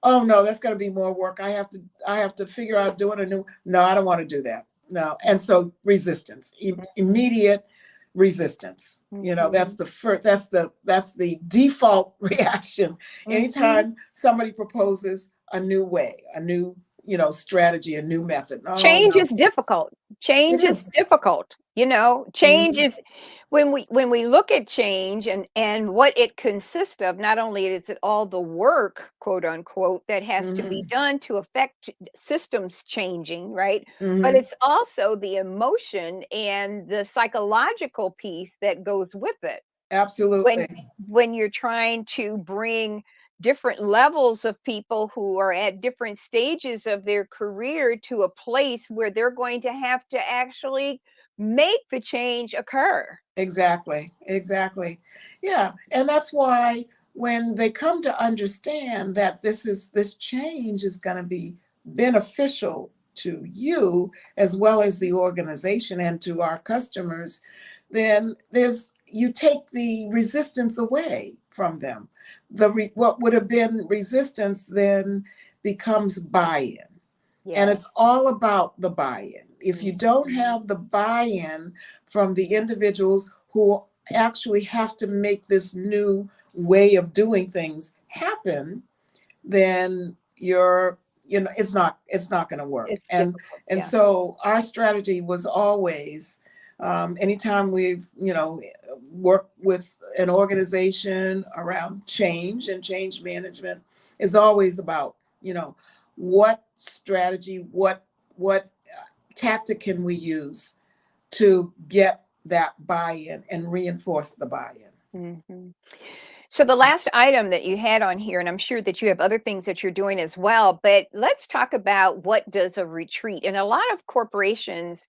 oh no, that's going to be more work. I have to figure out doing no, I don't want to do that. No. And so resistance, immediate resistance. That's the first, that's the default reaction. Anytime somebody proposes a new way, a new, strategy, a new method. Oh, Change no. is difficult. It Change is is. difficult. Change is when we look at change and what it consists of, not only is it all the work, quote unquote, that has to be done to affect systems changing, right? But it's also the emotion and the psychological piece that goes with it. Absolutely. When you're trying to bring different levels of people who are at different stages of their career to a place where they're going to have to actually make the change occur. Exactly. Yeah. And that's why when they come to understand that this change is going to be beneficial to you as well as the organization and to our customers, then you take the resistance away from them. What would have been resistance then becomes buy-in. And it's all about the buy-in. If you don't have the buy-in from the individuals who actually have to make this new way of doing things happen, then it's not going to work. It's And difficult. and Yeah. so our strategy was always, anytime we've worked with an organization around change and change management, is always about what strategy, what tactic can we use to get that buy-in and reinforce the buy-in. So the last item that you had on here, and I'm sure that you have other things that you're doing as well, but let's talk about what does a retreat. And a lot of corporations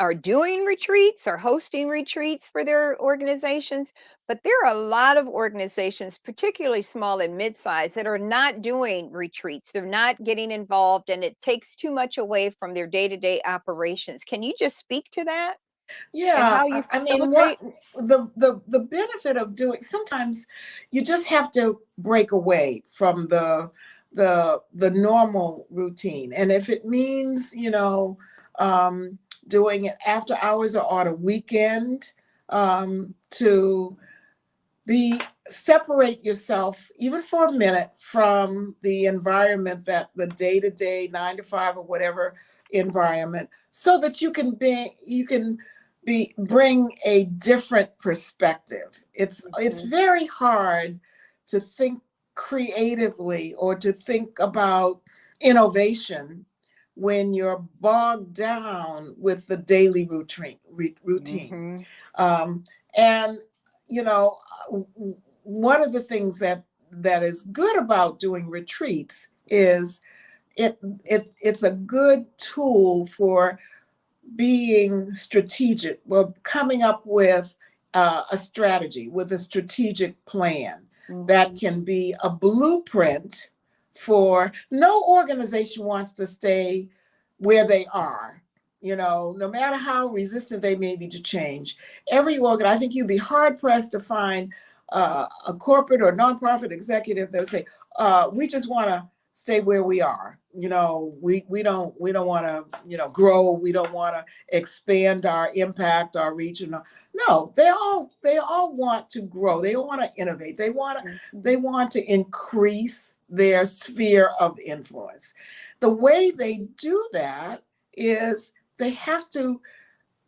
are doing retreats or hosting retreats for their organizations, but there are a lot of organizations, particularly small and mid-sized, that are not doing retreats. They're not getting involved, and it takes too much away from their day-to-day operations. Can you just speak to that and Yeah, how you I mean, what facilitate? the benefit of doing, sometimes you just have to break away from the normal routine. And if it means, doing it after hours or on a weekend, to separate yourself even for a minute from the environment, that the day-to-day 9 to 5 or whatever environment, so that you can bring a different perspective. It's Mhm. very hard to think creatively or to think about innovation when you're bogged down with the daily routine. Mhm. Um, and you know, one of the things that is good about doing retreats is it's a good tool for being strategic, well, coming up with a strategy, with a strategic plan that Mhm. can be a blueprint for no organization wants to stay where they are. No matter how resistant they may be to change, I think you'd be hard pressed to find a corporate or nonprofit executive that would say, "We just want to stay where we are. We don't want to grow. We don't want to expand our impact, our reach." No, they all want to grow. They want to innovate. They want to Mhm. they want to increase their sphere of influence. The way they do that is they have to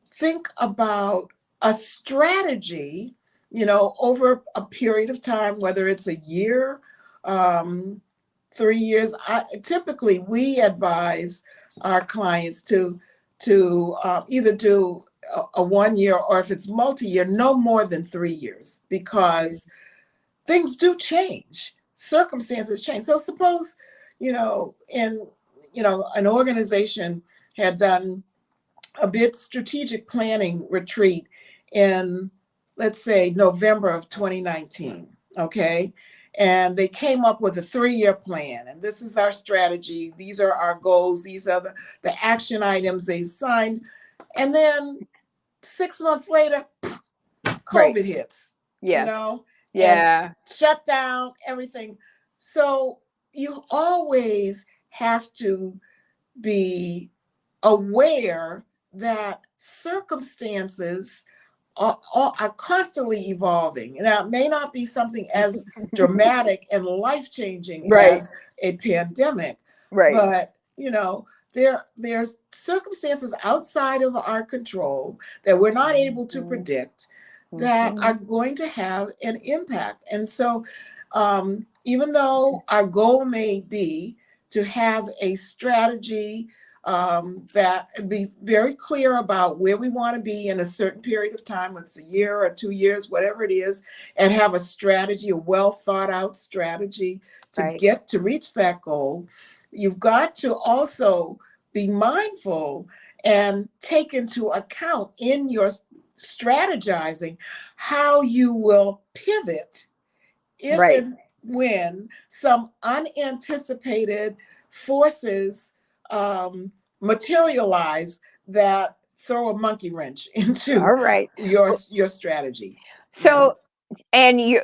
think about a strategy, over a period of time, whether it's a year, um, 3 years. Typically, we advise our clients to either do a 1 year, or if it's multi-year, no more than 3 years, because things do change, circumstances change. So suppose, in an organization had done a big strategic planning retreat in, let's say, November of 2019. Okay. And they came up with a 3-year plan. And this is our strategy. These are our goals. These are the action items they signed. And then 6 months later, Right. COVID hits, Yes. and Yeah. shut down everything. So you always have to be aware that circumstances are constantly evolving. Now, it may not be something as dramatic and life changing Right. as a pandemic, Right. but there's circumstances outside of our control that we're not able to Mhm. predict that are Mhm. going to have an impact. And so, even though our goal may be to have a strategy, that be very clear about where we want to be in a certain period of time, whether it's a year or 2 years, whatever it is, and have a strategy, a well thought out strategy to Right. get to reach that goal. You've got to also be mindful and take into account in your strategizing how you will pivot if Right. and when some unanticipated forces materialize that throw a monkey wrench into All right. your strategy. Yeah. So, and you,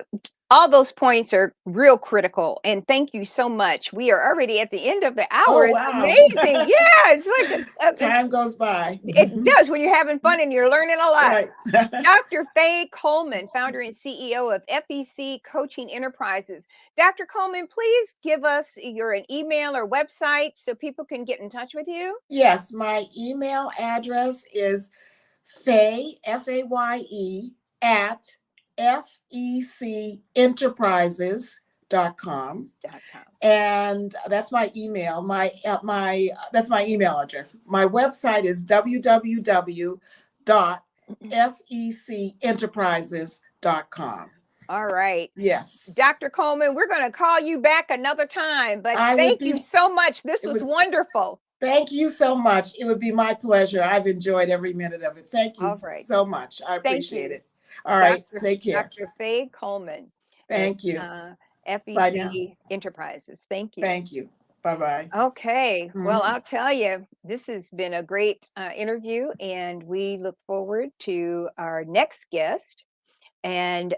all those points are real critical. And thank you so much. We are already at the end of the hour. Oh It's wow. amazing. Yeah, it's like Time goes by. it does when you're having fun and you're learning a lot. Right. Dr. Faye Coleman, founder and CEO of FEC Coaching Enterprises. Dr. Coleman, please give us an email or website so people can get in touch with you. Yes, my email address is Faye, Faye, at fecenterprises.com. .com. And that's my email. My that's my email address. My website is www.fecenterprises.com. All right. Yes, Dr. Coleman, we're going to call you back another time, but I would thank you be. so much. This It was would. wonderful. Thank you so much. It would be my pleasure. I've enjoyed every minute of it. Thank you All right. so much. I Thank appreciate you, it. All right. Dr. Take care. Dr. Faye Coleman at Thank you. Bye now. FEC Enterprises. Thank you. Thank you. Bye bye. Okay. Well, Mhm. I'll tell you, this has been a great interview, and we look forward to our next guest and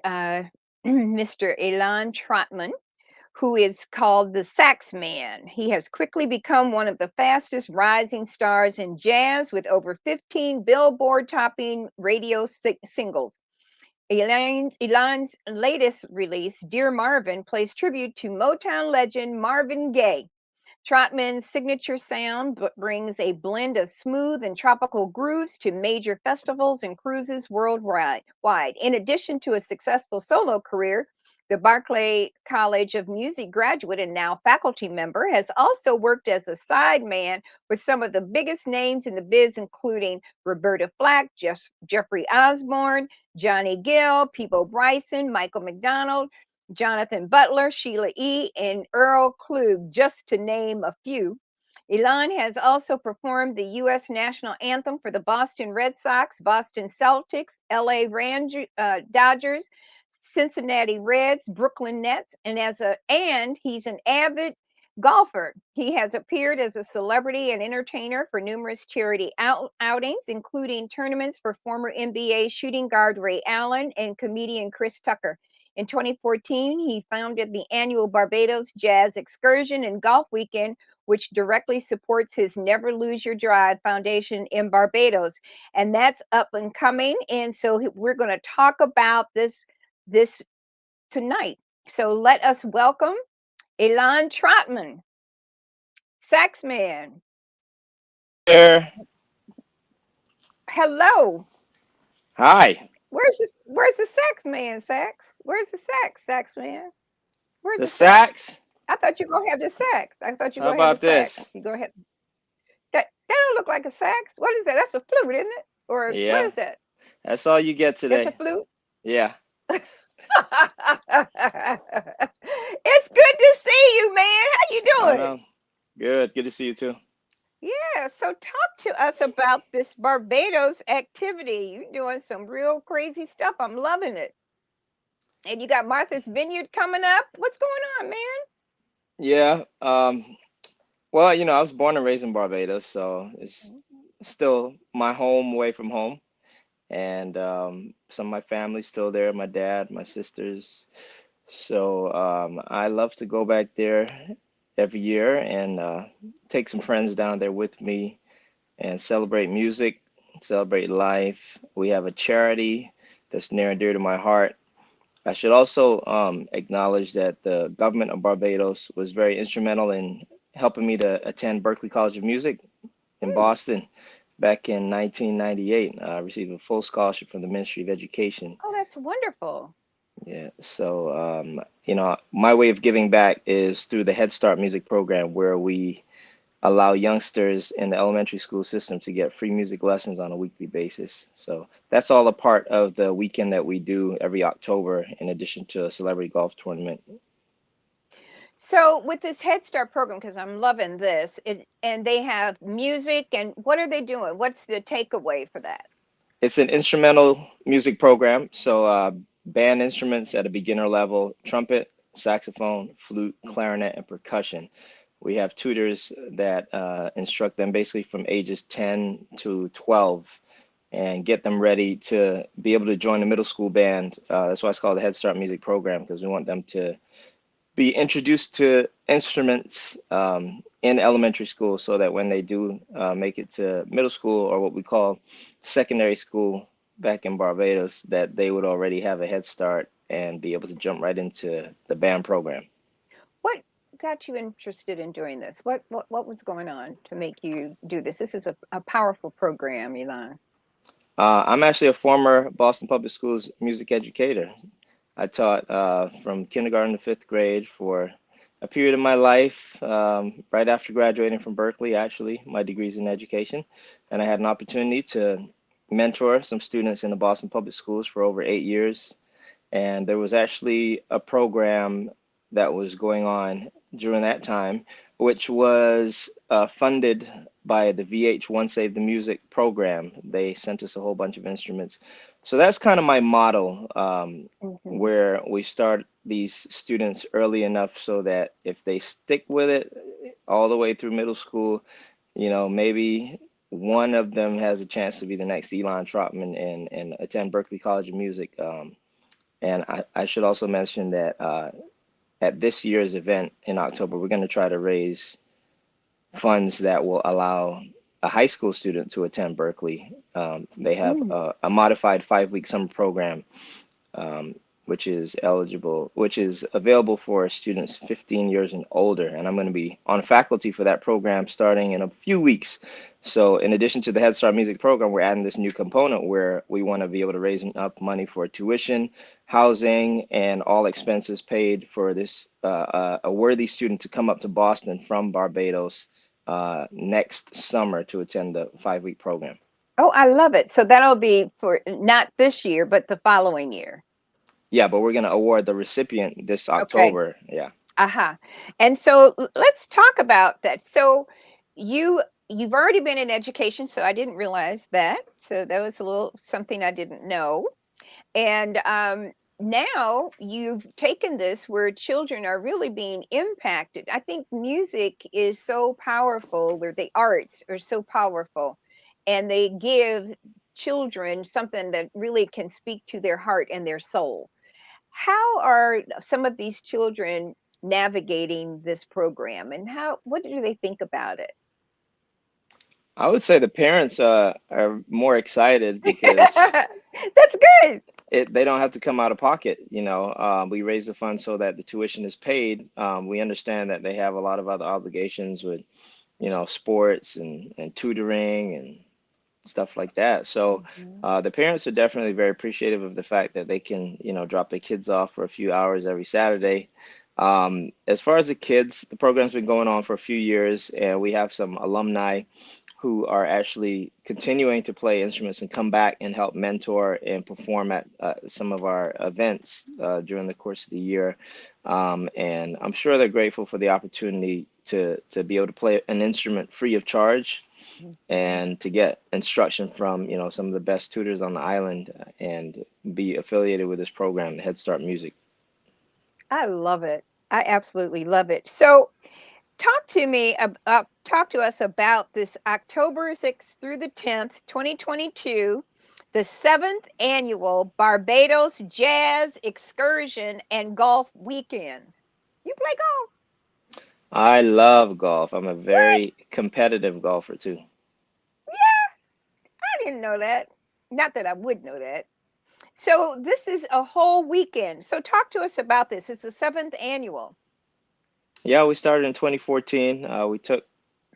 Mr. Elan Trotman, who is called the Sax Man. He has quickly become one of the fastest rising stars in jazz with over 15 Billboard topping radio singles. Elan's latest release, Dear Marvin, plays tribute to Motown legend Marvin Gaye. Trotman's signature sound brings a blend of smooth and tropical grooves to major festivals and cruises worldwide. In addition to a successful solo career, the Berklee College of Music graduate and now faculty member has also worked as a sideman with some of the biggest names in the biz, including Roberta Flack, Jeffrey Osborne, Johnny Gill, Peebo Bryson, Michael McDonald, Jonathan Butler, Sheila E., and Earl Klug, just to name a few. Ilan has also performed the U.S. national anthem for the Boston Red Sox, Boston Celtics, Dodgers, Cincinnati Reds, Brooklyn Nets, and he's an avid golfer. He has appeared as a celebrity and entertainer for numerous charity outings, including tournaments for former NBA shooting guard Ray Allen and comedian Chris Tucker. In 2014, he founded the annual Barbados Jazz Excursion and Golf Weekend, which directly supports his Never Lose Your Drive Foundation in Barbados. And that's up and coming. And so we're going to talk about this tonight. So let us welcome Ilan Trotman, Saxman. There. Hello. Hi. Where's the sax man, Sax? Where's the sax man? Where's The the sax? sax? I thought you were gonna have the sax. I thought you How were gonna have the about sax. this? You go ahead. That don't look like a sax. What is that? That's a flute, isn't it? Or what Yeah, is that? that's all you get That's a today. flute. Yeah, It's good to see you, man. How you I doing? know. Good. Good to see you too. Yeah. So talk to us about this Barbados activity. You're doing some real crazy stuff. I'm loving it. And you got Martha's Vineyard coming up. What's going on, man? Yeah. Well, I was born and raised in Barbados, so it's still my home away from home. And some of my family's still there, my dad, my sisters. So I love to go back there every year and take some friends down there with me and celebrate music, celebrate life. We have a charity that's near and dear to my heart. I should also acknowledge that the government of Barbados was very instrumental in helping me to attend Berklee College of Music in Hmm. Boston back in 1998. I received a full scholarship from the Ministry of Education. Oh, that's wonderful. Yeah, so my way of giving back is through the Head Start music program, where we allow youngsters in the elementary school system to get free music lessons on a weekly basis. So that's all a part of the weekend that we do every October, in addition to a celebrity golf tournament. So with this Head Start program, because I'm loving this, and they have music, and what are they doing? What's the takeaway for that? It's an instrumental music program, so band instruments at a beginner level: trumpet, saxophone, flute, clarinet, and percussion. We have tutors that instruct them basically from ages 10 to 12 and get them ready to be able to join the middle school band. That's why it's called the Head Start Music Program, because we want them to be introduced to instruments in elementary school, so that when they do make it to middle school, or what we call secondary school back in Barbados, that they would already have a head start and be able to jump right into the band program. What got you interested in doing this? What was going on to make you do this? This is a powerful program, Elon. I'm actually a former Boston Public Schools music educator. I taught from kindergarten to fifth grade for a period of my life, right after graduating from Berkeley, actually. My degree's in education. And I had an opportunity to mentor some students in the Boston Public Schools for over 8 years. And there was actually a program that was going on during that time, which was funded by the VH One Save the Music program. They sent us a whole bunch of instruments. So that's kind of my model, Hmm. where we start these students early enough so that if they stick with it all the way through middle school, maybe one of them has a chance to be the next Elon Trotman and attend Berklee College of Music. And I should also mention that at this year's event in October, we're going to try to raise funds that will allow a high school student to attend Berklee. They have Mm. a modified 5-week summer program, um, which is available for students 15 years and older. And I'm going to be on faculty for that program starting in a few weeks. So in addition to the Head Start Music program, we're adding this new component where we want to be able to raise up money for tuition, housing, and all expenses paid for this a worthy student to come up to Boston from Barbados next summer to attend the 5-week program. Oh, I love it. So that'll be for not this year, but the following year. Yeah, but we're going to award the recipient this Okay. October. Yeah. Uh-huh. And so let's talk about that. So you you've already been in education, so I didn't realize that. So that was a little something I didn't know. And now you've taken this where children are really being impacted. I think music is so powerful, or the arts are so powerful, and they give children something that really can speak to their heart and their soul. How are some of these children navigating this program, and what do they think about it? I would say the parents are more excited because That's good. they don't have to come out of pocket. You know, we raise the funds so that the tuition is paid. We understand that they have a lot of other obligations with, you know, sports and tutoring and stuff like that. So Mhm. the parents are definitely very appreciative of the fact that they can, you know, drop their kids off for a few hours every Saturday. As far as the kids, the program's been going on for a few years, and we have some alumni who are actually continuing to play instruments and come back and help mentor and perform at some of our events during the course of the year. And I'm sure they're grateful for the opportunity to be able to play an instrument free of charge Mhm. and to get instruction from, you know, some of the best tutors on the island and be affiliated with this program, Head Start Music. I love it. I absolutely love it. So, talk to us about this October 6th through the 10th, 2022, the 7th annual Barbados Jazz Excursion and Golf Weekend. You play golf? I love golf. I'm a What? very competitive golfer too. Yeah, I didn't know that. Not that I would know that. So, this is a whole weekend. So, talk to us about this. It's the 7th annual. Yeah, we started in 2014. We took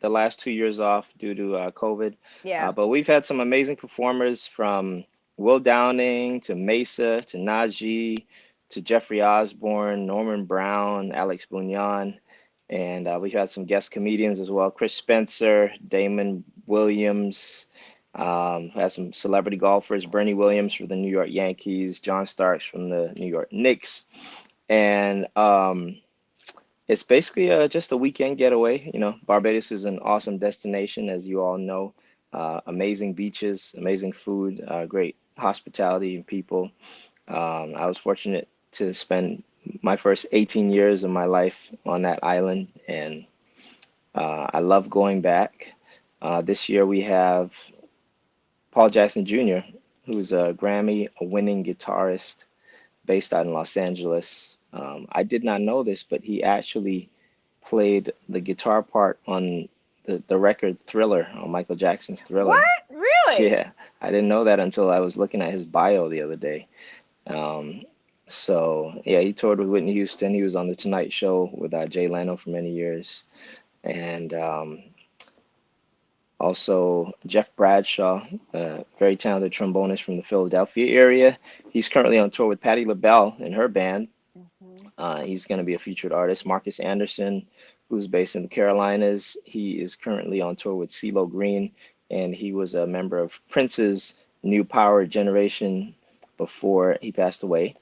the last 2 years off due to COVID, Yeah. but we've had some amazing performers from Will Downing to Mesa to Najee to Jeffrey Osborne, Norman Brown, Alex Bunyan, and we've had some guest comedians as well: Chris Spencer, Damon Williams. Had some celebrity golfers: Bernie Williams from the New York Yankees, John Starks from the New York Knicks, and it's basically just a weekend getaway. You know, Barbados is an awesome destination, as you all know. Amazing beaches, amazing food, great hospitality and people. I was fortunate to spend my first 18 years of my life on that island, and I love going back. This year we have Paul Jackson Jr., who's a Grammy-winning guitarist based out in Los Angeles. I did not know this, but he actually played the guitar part on the record Thriller, on Michael Jackson's Thriller. What? Really? Yeah, I didn't know that until I was looking at his bio the other day. Um, so yeah, he toured with Whitney Houston. He was on the Tonight Show with Jay Leno for many years, and also Jeff Bradshaw, a very talented trombonist from the Philadelphia area. He's currently on tour with Patti LaBelle and her band. Mhm. He's going to be a featured artist. Marcus Anderson, who's based in the Carolinas, he is currently on tour with CeeLo Green, and he was a member of Prince's New Power Generation before he passed away.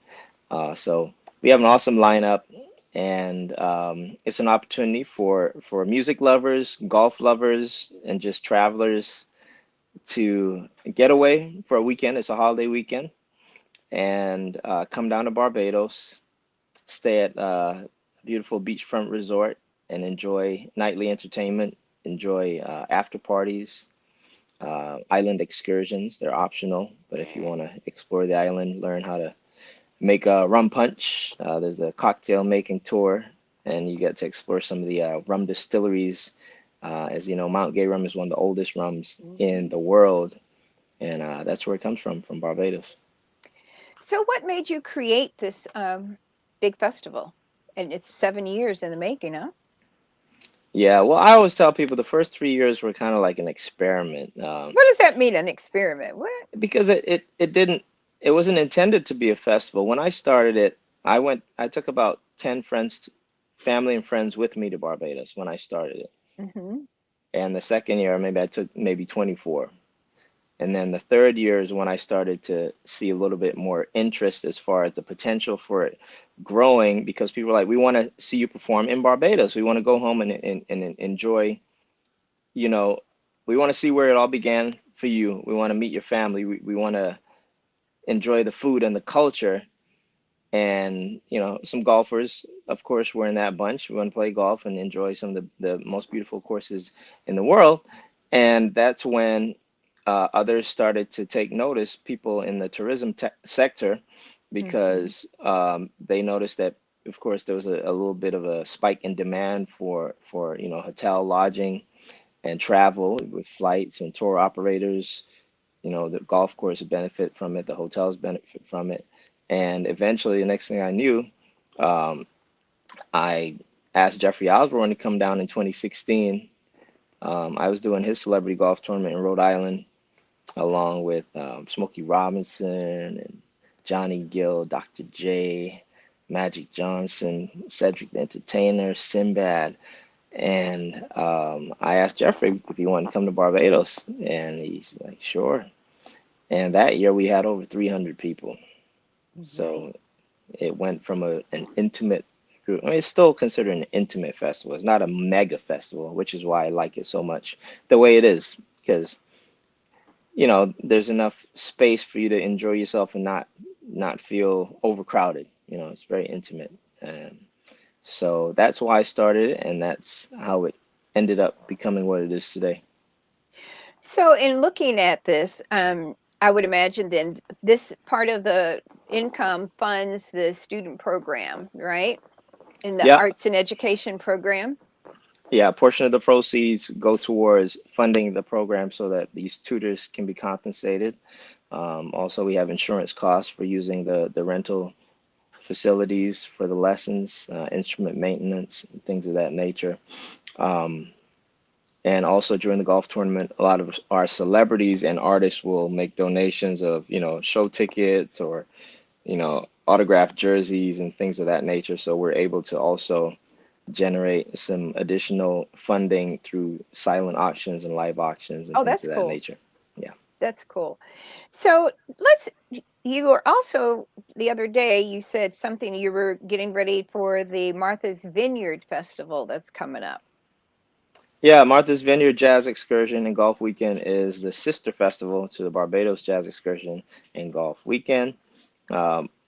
So we have an awesome lineup, and it's an opportunity for music lovers, golf lovers, and just travelers to get away for a weekend. It's a holiday weekend, and come down to Barbados, stay at a beautiful beachfront resort, and enjoy nightly entertainment, enjoy after parties, island excursions. They're optional, but if you want to explore the island, learn how to make a rum punch, there's a cocktail making tour, and you get to explore some of the rum distilleries. As you know, Mount Gay rum is one of the oldest rums in Mhm. the world, and that's where it comes from Barbados. So, what made you create this big festival? And it's 7 years in the making, huh? Yeah, well, I always tell people the first 3 years were kind of like an experiment, What does that mean, an experiment? What? because it didn't, it wasn't intended to be a festival. When I started it, I took about 10 friends, family and friends with me to Barbados when I started it. Hmm. And the second year, maybe I took maybe 24. And then the third year is when I started to see a little bit more interest as far as the potential for it growing, because people were like, we want to see you perform in Barbados. We want to go home and enjoy, you know, we want to see where it all began for you. We want to meet your family. We want to enjoy the food and the culture. And, some golfers, of course, were in that bunch. We want to play golf and enjoy some of the most beautiful courses in the world. And that's when others started to take notice, people in the tourism sector, Hmm. because they noticed that, of course, there was a little bit of a spike in demand for hotel lodging and travel with flights and tour operators. The golf course benefit from it, the hotels benefit from it. And eventually, the next thing I knew, um, I asked Jeffrey Osborne to come down in 2016. I was doing his celebrity golf tournament in Rhode Island, along with Smokey Robinson and Johnny Gill, Dr. J, Magic Johnson, Cedric the Entertainer, Sinbad. And I asked Jeffrey if he wanted to come to Barbados, and he's like, sure. And that year we had over 300 people. Nice. So it went from an intimate group. I mean, it's still considered an intimate festival. It's not a mega festival, which is why I like it so much the way it is, because there's enough space for you to enjoy yourself and not feel overcrowded. It's very intimate. And so that's why I started it, and that's how it ended up becoming what it is today. So, in looking at this, I would imagine then this part of the income funds the student program, right? In the Yeah, arts and education program. yeah. A portion of the proceeds go towards funding the program so that these tutors can be compensated. Also, we have insurance costs for using the rental facilities for the lessons, instrument maintenance, and things of that nature. Um, and also during the golf tournament, a lot of our celebrities and artists will make donations of, show tickets or, autographed jerseys and things of that nature. So we're able to also generate some additional funding through silent auctions and live auctions and Oh, things that's of that cool. nature. Yeah. That's cool. So you were also, the other day, you said something, you were getting ready for the Martha's Vineyard Festival that's coming up. Yeah, Martha's Vineyard Jazz Excursion and Golf Weekend is the sister festival to the Barbados Jazz Excursion and Golf Weekend.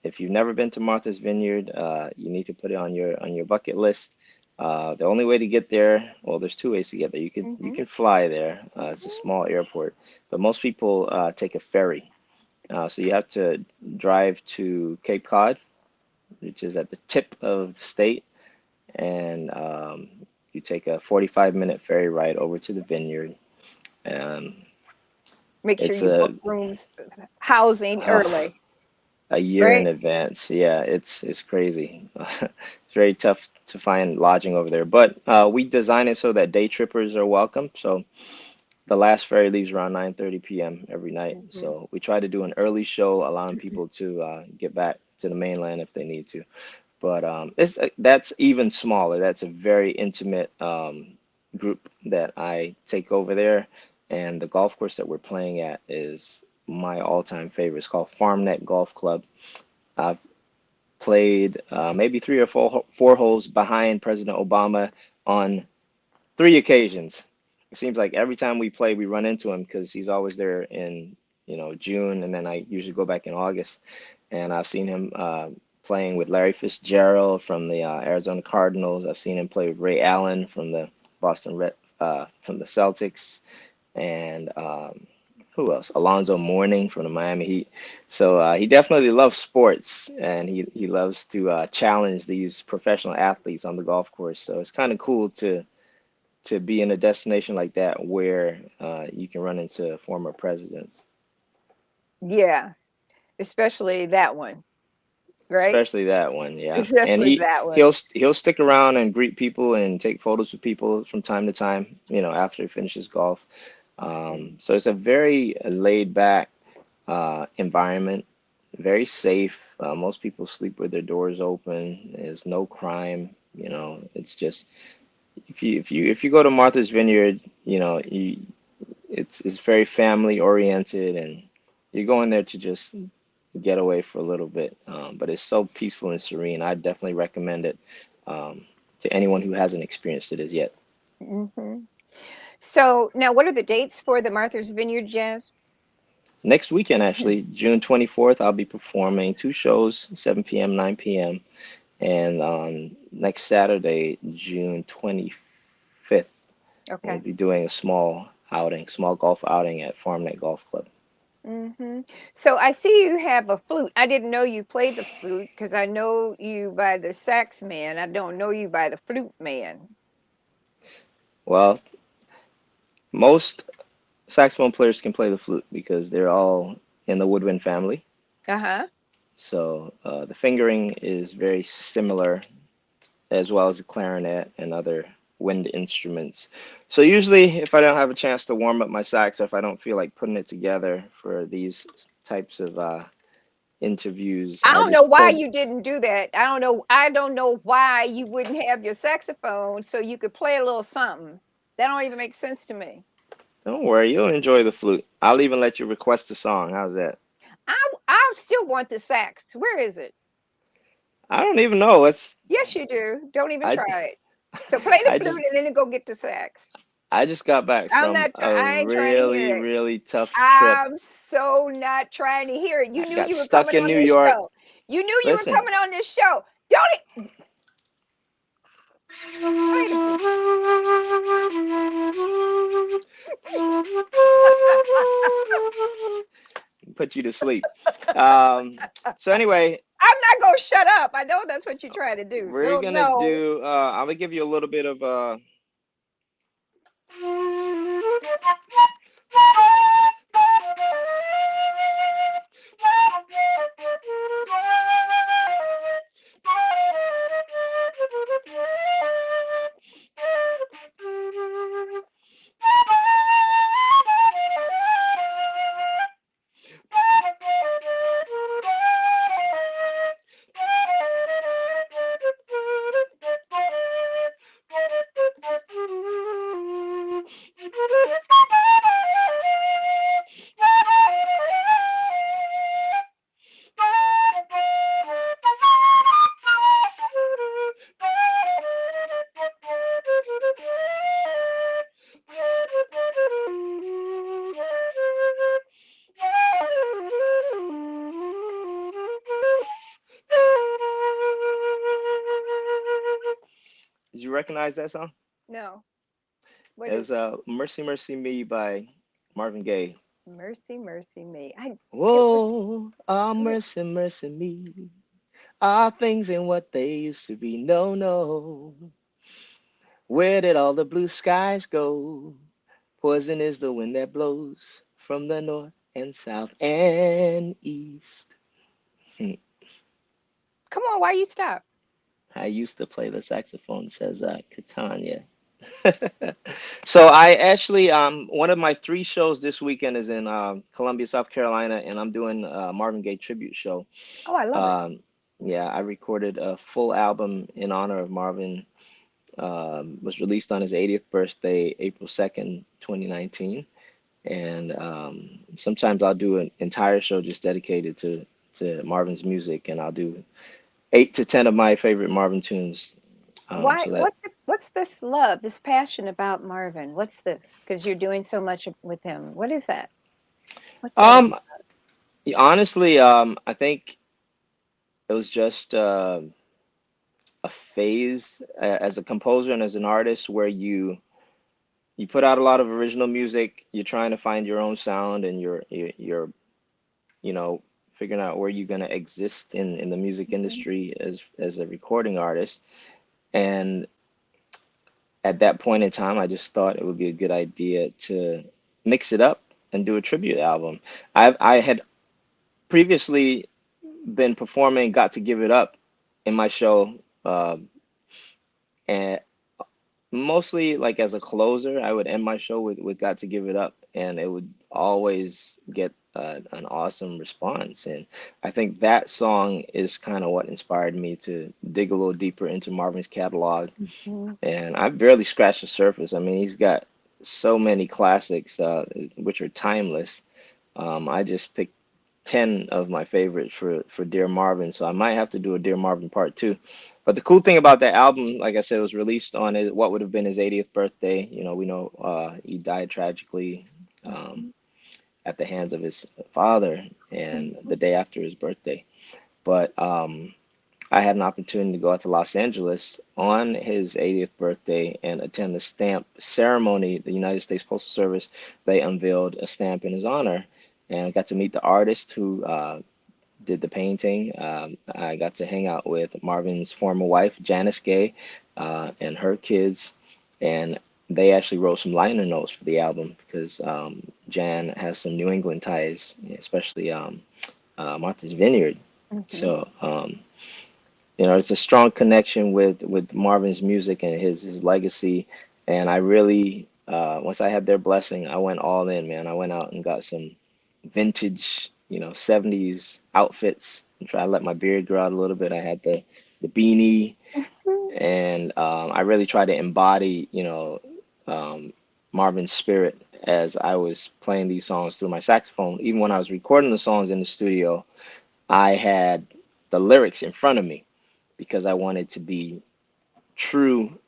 If you've never been to Martha's Vineyard, you need to put it on your bucket list. The only way to get there, well, there's two ways to get there. You Hmm. can fly there. It's a Hmm. small airport, but most people take a ferry. So you have to drive to Cape Cod, which is at the tip of the state, and you take a 45-minute ferry ride over to the vineyard. Um, Make sure it's you book rooms, housing uh, early, a year in right? advance. Yeah, it's crazy. It's very tough to find lodging over there, but we design it so that day trippers are welcome. So the last ferry leaves around 9:30 p.m. every night. Hmm. So we try to do an early show, allowing people to get back to the mainland if they need to. But that's even smaller. That's a very intimate group that I take over there, and the golf course that we're playing at is my all-time favorite. It's called FarmNet Golf Club. I've played maybe three or four holes behind President Obama on 3 occasions. It seems like every time we play, we run into him because he's always there in June, and then I usually go back in August. And I've seen him playing with Larry Fitzgerald from the Arizona Cardinals. I've seen him play with Ray Allen from the Boston Red from the Celtics, and who else? Alonzo Mourning from the Miami Heat. So he definitely loves sports, and he loves to challenge these professional athletes on the golf course. So it's kind of cool to be in a destination like that where you can run into former presidents. Yeah. Especially that one, right? especially that one. Yeah, and Especially he that one. he'll stick around and greet people and take photos with people from time to time. After he finishes golf. Okay. So it's a very laid back environment, very safe. Most people sleep with their doors open. There's no crime. It's just if you go to Martha's Vineyard, it's very family oriented, and you're going there to just get away for a little bit. But it's so peaceful and serene. I definitely recommend it to anyone who hasn't experienced it as yet. Hmm. So now, what are the dates for the Martha's Vineyard Jazz? Next weekend, actually, June 24th, I'll be performing two shows, 7 p.m., 9 p.m. And on next Saturday, June 25th, we'll Okay. be doing a small golf outing at FarmNet Golf Club. Hmm. So I see you have a flute. I didn't know you played the flute because I know you by the sax man. I don't know you by the flute man. Well, most saxophone players can play the flute because they're all in the woodwind family. Uh-huh. So the fingering is very similar, as well as the clarinet and other wind instruments. So usually, if I don't have a chance to warm up my sax, or if I don't feel like putting it together for these types of interviews, I I don't know just why pull. you didn't do that. I don't know. I don't know why you wouldn't have your saxophone so you could play a little something. That don't even make sense to me. Don't worry, you'll enjoy the flute. I'll even let you request a song. How's that? I still want the sax. Where is it? I don't even know. Yes, you do. Don't even I try it. So play the I flute just and then go get the sax. I just got back I'm from not. a I ain't trying to hear really, it. really tough trip. I'm so not trying to hear it. You I knew got you were stuck coming in on New this York. show. You knew you were Listen. coming on this show. Don't it? Play the flute. Put you to sleep. Um, so anyway, I'm not gonna shut up. I know that's what you're trying to do. we're Don't gonna know. do. I'm gonna give you a little bit of. Did you recognize that song? No. What It is was it? "Mercy, Mercy Me" by Marvin Gaye. Mercy, mercy me. I it Whoa, oh was it mercy, mercy me. All things ain't what they used to be. No, no. Where did all the blue skies go? Poison is the wind that blows from the north and south and east. come on, why you stop? I used to play the saxophone, says Catania. So I actually one of my three shows this weekend is in Columbia, South Carolina, and I'm doing a Marvin Gaye tribute show. Oh, I love it. Um, yeah, I recorded a full album in honor of Marvin. Was released on his 80th birthday, April 2nd, 2019. And sometimes I'll do an entire show just dedicated to Marvin's music, and I'll do 8 to 10 of my favorite Marvin tunes. Why So that what's this love, this passion about Marvin? What's this? Because you're doing so much with him. What is that? What's that? um honestly, I think it was just a phase as a composer and as an artist where you put out a lot of original music. You're trying to find your own sound, and you're you know figuring out where you're gonna exist in the music Mhm. industry as a recording artist. And at that point in time, I just thought it would be a good idea to mix it up and do a tribute album. I had previously been performing Got to Give It Up in my show, and mostly like as a closer, I would end my show with Got to Give It Up, and it would always get an awesome response. And I think that song is kind of what inspired me to dig a little deeper into Marvin's catalog. Mhm. And I've barely scratched the surface. I mean, he's got so many classics, which are timeless. I just picked 10 of my favorites for Dear Marvin, so I might have to do a Dear Marvin part two. But the cool thing about that album, like I said, it was released on what would have been his 80th birthday. You know, we know he died tragically um, Mhm. at the hands of his father, and the Mhm. day after his birthday. But I had an opportunity to go out to Los Angeles on his 80th birthday and attend the stamp ceremony. The United States Postal Service, they unveiled a stamp in his honor, and I got to meet the artist who did the painting. I got to hang out with Marvin's former wife, Janice Gay, and her kids, and they actually wrote some liner notes for the album because Jan has some New England ties, especially Martha's Vineyard. Mhm. So, it's a strong connection with Marvin's music and his legacy. And I really, once I had their blessing, I went all in, man. I went out and got some vintage, 70s outfits and try to let my beard grow out a little bit. I had the beanie, Mhm. and I really tried to embody, Marvin's spirit as I was playing these songs through my saxophone. Even when I was recording the songs in the studio, I had the lyrics in front of me because I wanted to be true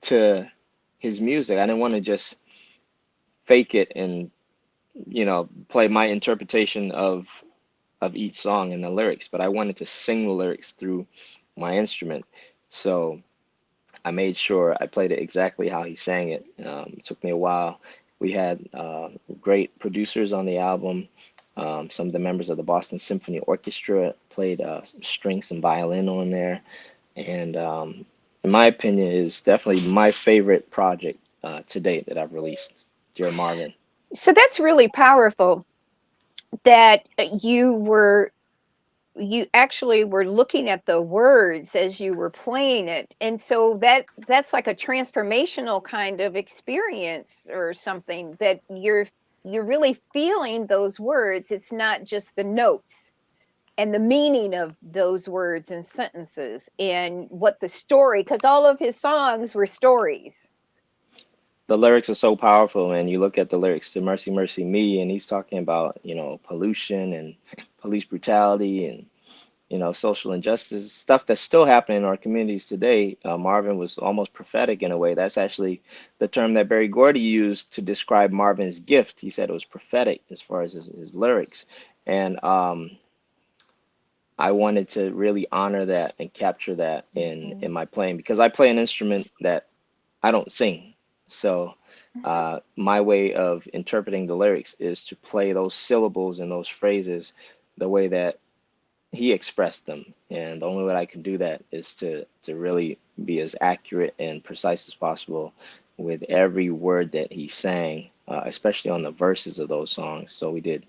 to his music. I didn't want to just fake it and, play my interpretation of each song and the lyrics, but I wanted to sing the lyrics through my instrument. So I made sure I played it exactly how he sang it. It took me a while. We had great producers on the album. Some of the members of the Boston Symphony Orchestra played some strings and violin on there. And in my opinion, is definitely my favorite project to date that I've released, Dear Marvin. So that's really powerful that you actually were looking at the words as you were playing it, and so that's like a transformational kind of experience or something that you're really feeling those words. It's not just the notes and the meaning of those words and sentences and what the story, because all of his songs were stories. The lyrics are so powerful, and you look at the lyrics to Mercy, Mercy Me, and he's talking about, pollution and police brutality and, social injustice, stuff that's still happening in our communities today. Marvin was almost prophetic in a way. That's actually the term that Barry Gordy used to describe Marvin's gift. He said it was prophetic as far as his lyrics. And I wanted to really honor that and capture that in Mhm. my playing because I play an instrument that I don't sing. So my way of interpreting the lyrics is to play those syllables and those phrases the way that he expressed them. And the only way I can do that is to really be as accurate and precise as possible with every word that he sang, especially on the verses of those songs. So we did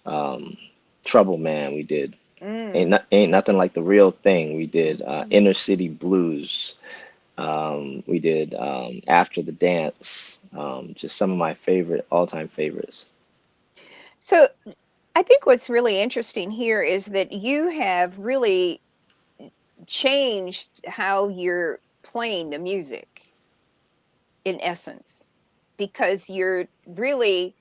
um, Trouble Man, we did Mm. Ain't Nothing Like the Real Thing, we did Mhm. Inner City Blues, we did After the Dance, just some of my favorite, all-time favorites. So I think what's really interesting here is that you have really changed how you're playing the music in essence, because you're really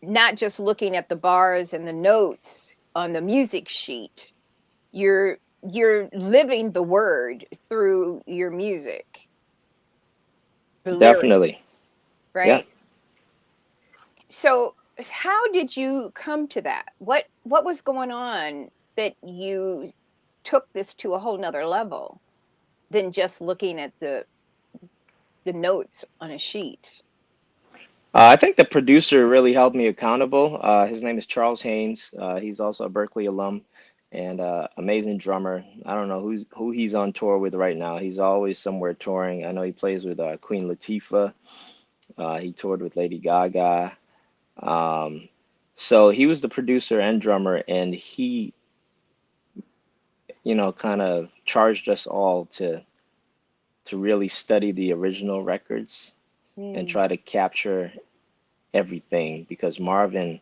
not just looking at the bars and the notes on the music sheet. You're living the word through your music, the lyrics, Definitely. Yeah. right? So how did you come to that? What was going on that you took this to a whole nother level than just looking at the notes on a sheet? I think the producer really held me accountable. His name is Charles Haynes. He's also a Berkeley alum and amazing drummer. I don't know who he's on tour with right now. He's always somewhere touring. I know he plays with Queen Latifah. He toured with Lady Gaga. Um, So he was the producer and drummer, and he, kind of charged us all to really study the original records and Mm. try to capture everything because Marvin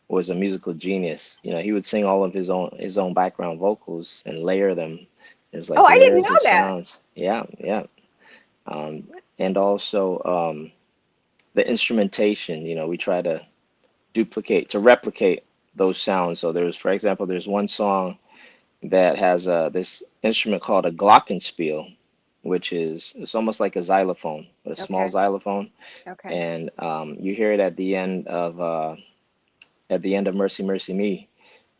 was a musical genius. He would sing all of his own background vocals and layer them. There's Oh, like I didn't layers know of that. sounds. Yeah, yeah. Um, and also the instrumentation. We try to replicate those sounds. So for example, there's one song that has this instrument called a glockenspiel, which is it's almost like a xylophone, but a small Okay. xylophone, Okay. and you hear it at the end of Mercy Mercy Me.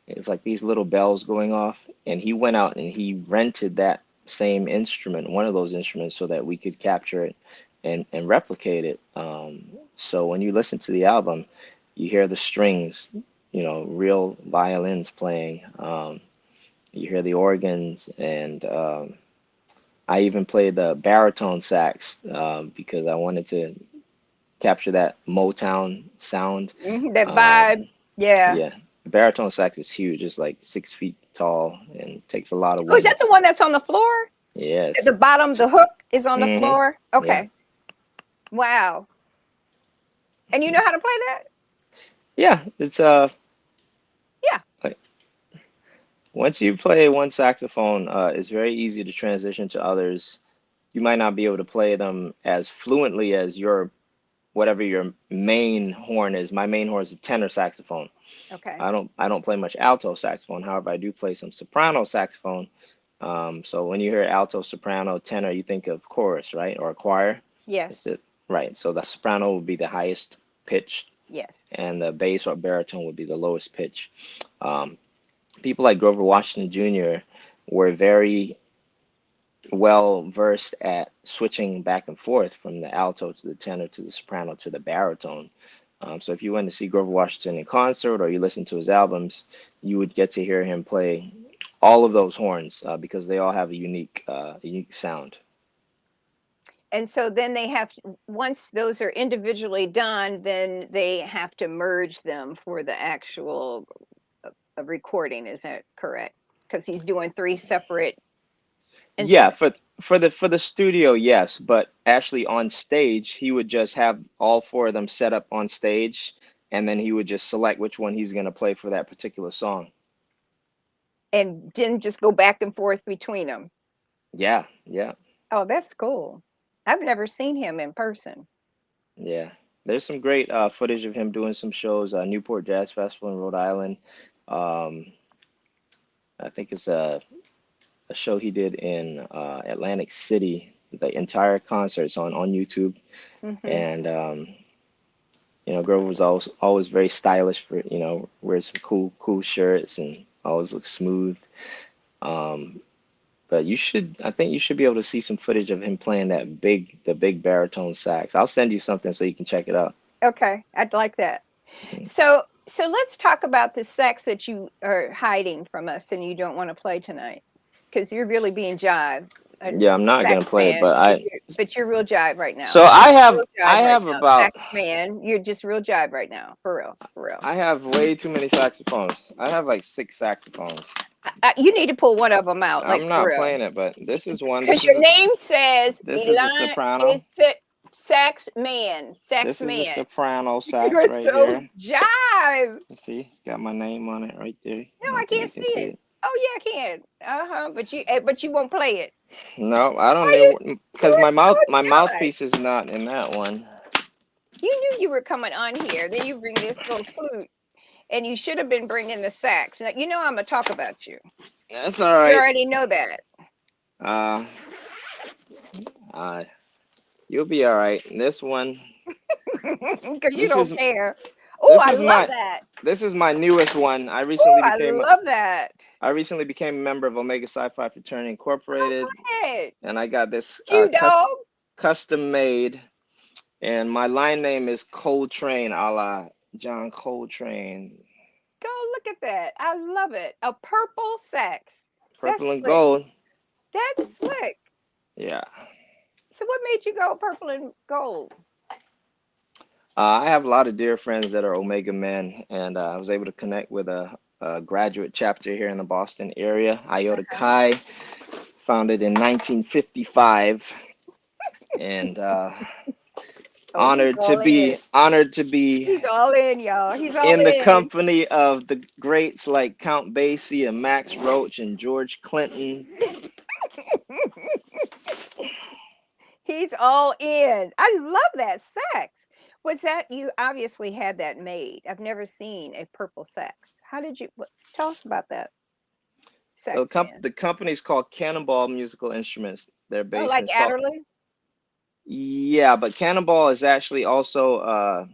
It's like these little bells going off, and he went out and he rented that same instrument, one of those instruments, so that we could capture it and replicate it. So when you listen to the album, you hear the strings, real violins playing. You hear the organs, and I even played the baritone sax because I wanted to capture that Motown sound. That Um, vibe. Yeah. yeah, the baritone sax is huge. It's like 6 feet tall and takes a lot of Oh, is that wind. the one that's on the floor? At Yes. the bottom, the hook is on the Hmm. floor? Yeah. Okay. Wow. And you know how to play that? Yeah. It's Yeah. like once you play one saxophone, it's very easy to transition to others. You might not be able to play them as fluently as your whatever your main horn is. My main horn is a tenor saxophone. Okay. I don't play much alto saxophone. However, I do play some soprano saxophone. So when you hear alto, soprano, tenor, you think of chorus, right? Or a choir. Yes. It's it, right. So the soprano would be the highest pitch, Yes. and the bass or baritone would be the lowest pitch. Um, People like Grover Washington Jr. were very well versed at switching back and forth from the alto to the tenor to the soprano to the baritone. So if you went to see Grover Washington in concert or you listen to his albums, you would get to hear him play all of those horns because they all have a unique sound. And so then they have once those are individually done, then they have to merge them for the actual recording. Is that correct? Because he's doing three separate Yeah, instruments. for the studio, yes, but actually on stage, he would just have all four of them set up on stage, and then he would just select which one he's going to play for that particular song. And then just go back and forth between them. Yeah, yeah. Oh, that's cool. I've never seen him in person. Yeah, there's some great footage of him doing some shows, Newport Jazz Festival in Rhode Island. Um, I think it's a show he did in Atlantic City. The entire concert's on YouTube, Hmm. and Grover was always very stylish for wears some cool shirts and always looks smooth. Um, but I think you should be able to see some footage of him playing the big baritone sax. I'll send you something so you can check it out. Okay, I'd like that. So let's talk about the sax that you are hiding from us and you don't want to play tonight, because you're really being jive, a Yeah, I'm not gonna sax play it, man. but But you're real jive right now. so I have Real I jive right have now, about sax man. You're just real jive right now, for real, for real. I have way too many saxophones. I have like 6 saxophones. You need to pull one of them out, like I'm for not real, playing it, but this is one. because your name says This is a Elon soprano. is sax man, sax This is a man. soprano sax You're right so here. jive. You see, it's got my name on it right there. No, I I don't think can't you see can see it. it. Oh yeah, I can. Uh-huh. But you won't play it. No, I don't Why you know because you're my mouth so my jive. mouthpiece is not in that one. You knew you were coming on here. Then you bring this little flute, and you should have been bringing the sax. Now you know I'm gonna talk about you. That's all You right. already know that. Uh, uh, you'll be all right. This one, Because you this don't is care. Oh, this I is love my that. this is my newest one. Oh, I love that. I recently became a member of Omega Sci-Fi Fraternity Oh, Incorporated, go ahead. and I got this Q dog. custom made, and my line name is Coltrane, a la John Coltrane. Go look at that. I love it. A purple sax. That's Purple and slick. gold. That's slick. Yeah. So what made you go purple and gold? I have a lot of dear friends that are Omega men, and I was able to connect with a graduate chapter here in the Boston area, Iota Chi, founded in 1955, and Oh, he's all in. honored to be He's all in, y'all. He's all in the in. company of the greats like Count Basie and Max Roach and George Clinton. He's all in. I love that sax. Was that you obviously had that made? I've never seen a purple sax. How did you tell us about that sax band? The company's called Cannonball Musical Instruments. They're Oh, based like in Salt. Adderley? Yeah, but Cannonball is actually also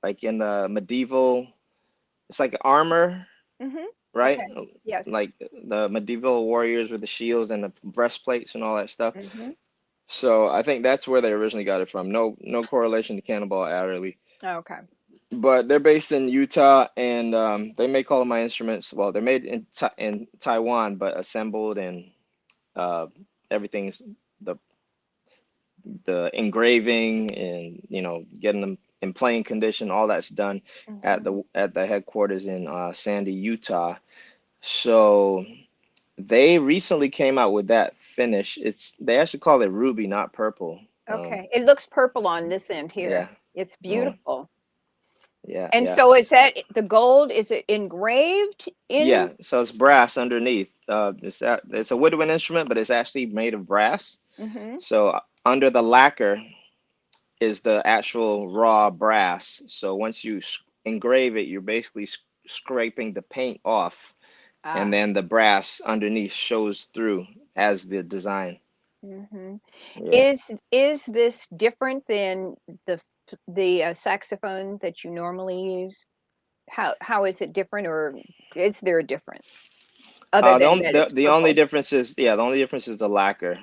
like in the medieval. It's like armor, Mm-hmm. right? Okay. Yes. Like the medieval warriors with the shields and the breastplates and all that stuff. Mm-hmm. So I think that's where they originally got it from. No correlation to Cannonball Adderley. Okay. But they're based in Utah, and they make all of my instruments. Well, they're made in Taiwan, but assembled and uh, everything's the the engraving and getting them in playing condition. All that's done at Mm-hmm. the headquarters in Sandy, Utah. So they recently came out with that finish. They actually call it ruby, not purple. Okay. It looks purple on this end Yeah. here. It's Oh, beautiful. yeah, And yeah. so is that the gold? Is it engraved in? Yeah, so it's brass underneath. It's a woodwind instrument, but it's actually made of brass. Mm-hmm. So under the lacquer is the actual raw brass. So once you engrave it, you're basically scraping the paint off, and Ah. then the brass underneath shows through as the design. Mm-hmm. Yeah. Is this different than the saxophone that you normally use? How is it different, or is there a difference other than that it's The only purple? difference is, yeah, the only difference is the lacquer.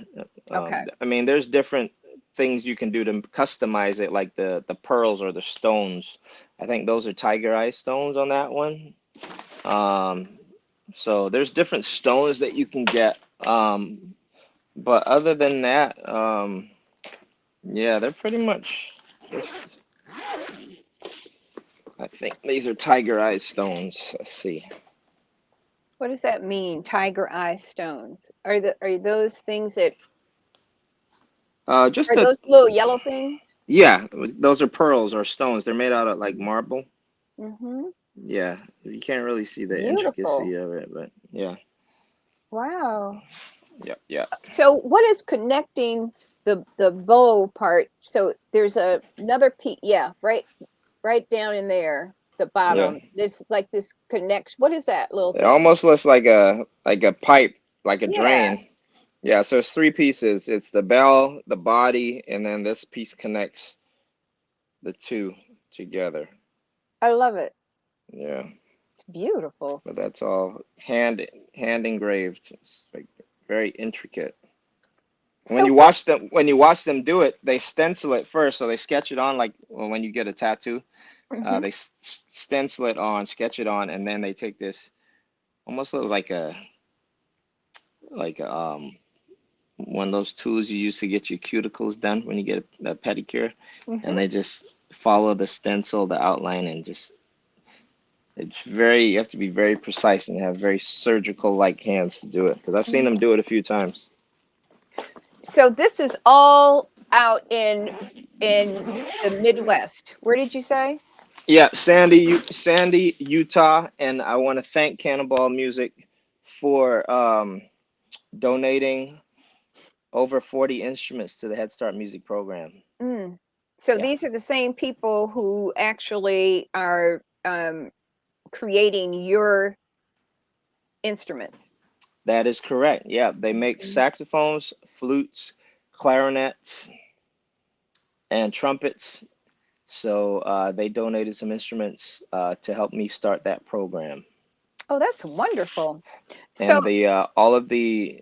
Okay. I mean, there's different things you can do to customize it, like the pearls or the stones. I think those are tiger eye stones on that one. Um, so there's different stones that you can get. But other than that, yeah, they're pretty much. I think these are tiger eye stones. Let's see. What does that mean? Tiger eye stones. Are those things that Just are a those little yellow things? Yeah, those are pearls or stones. They're made out of like marble. Mm-hmm. Yeah, you can't really see the Beautiful. intricacy of it, but yeah, Wow. yeah, yeah. So what is connecting the bow part? So there's another piece. Yeah, right down in there, the Yeah. bottom. This like this connects. What is that little It thing? almost looks like a pipe, like a Yeah, drain. Yeah, so it's three pieces. It's the bell, the body, and then this piece connects the two together. I love it. Yeah, It's beautiful. but that's all hand engraved. It's like very intricate. So what? When you watch them do it, they stencil it first, so they sketch it on like when you get a tattoo. Hmm. They stencil it on, sketch it on, and then they take this almost looks like one of those tools you use to get your cuticles done when you get a pedicure, and Hmm. they just follow the stencil, the outline, and just it's very you have to be very precise and have very surgical like hands to do it because I've seen them Hmm. do it a few times. So this is all out in the Midwest. Where did you say? Yeah, Sandy, Utah, and I want to thank Cannonball Music for donating over 40 instruments to the Head Start Music Program. Mm. So Yeah, these are the same people who actually are creating your instruments. that is correct. Yeah, they make Mhm. saxophones, flutes, clarinets, and trumpets. So they donated some instruments to help me start that program. Oh, that's wonderful. So, And the all of the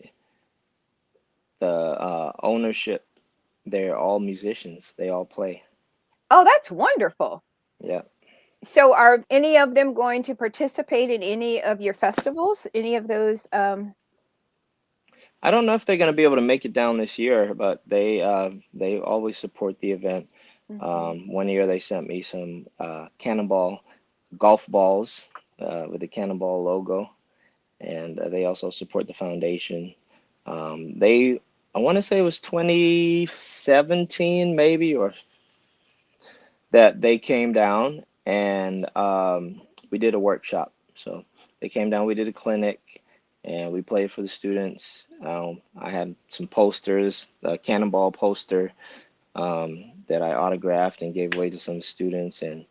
ownership, they're all musicians. They all play. oh, that's wonderful. Yeah. So, are any of them going to participate in any of your festivals? Any of those? I don't know if they're going to be able to make it down this year, but they always support the event. Mhm. One year they sent me some cannonball golf balls with the cannonball logo, and they also support the foundation. They, I want to say it was 2017 maybe, or that they came down and we did a workshop. So they came down, we did a clinic, and we played for the students. I had some posters, a cannonball poster that I autographed and gave away to some students, and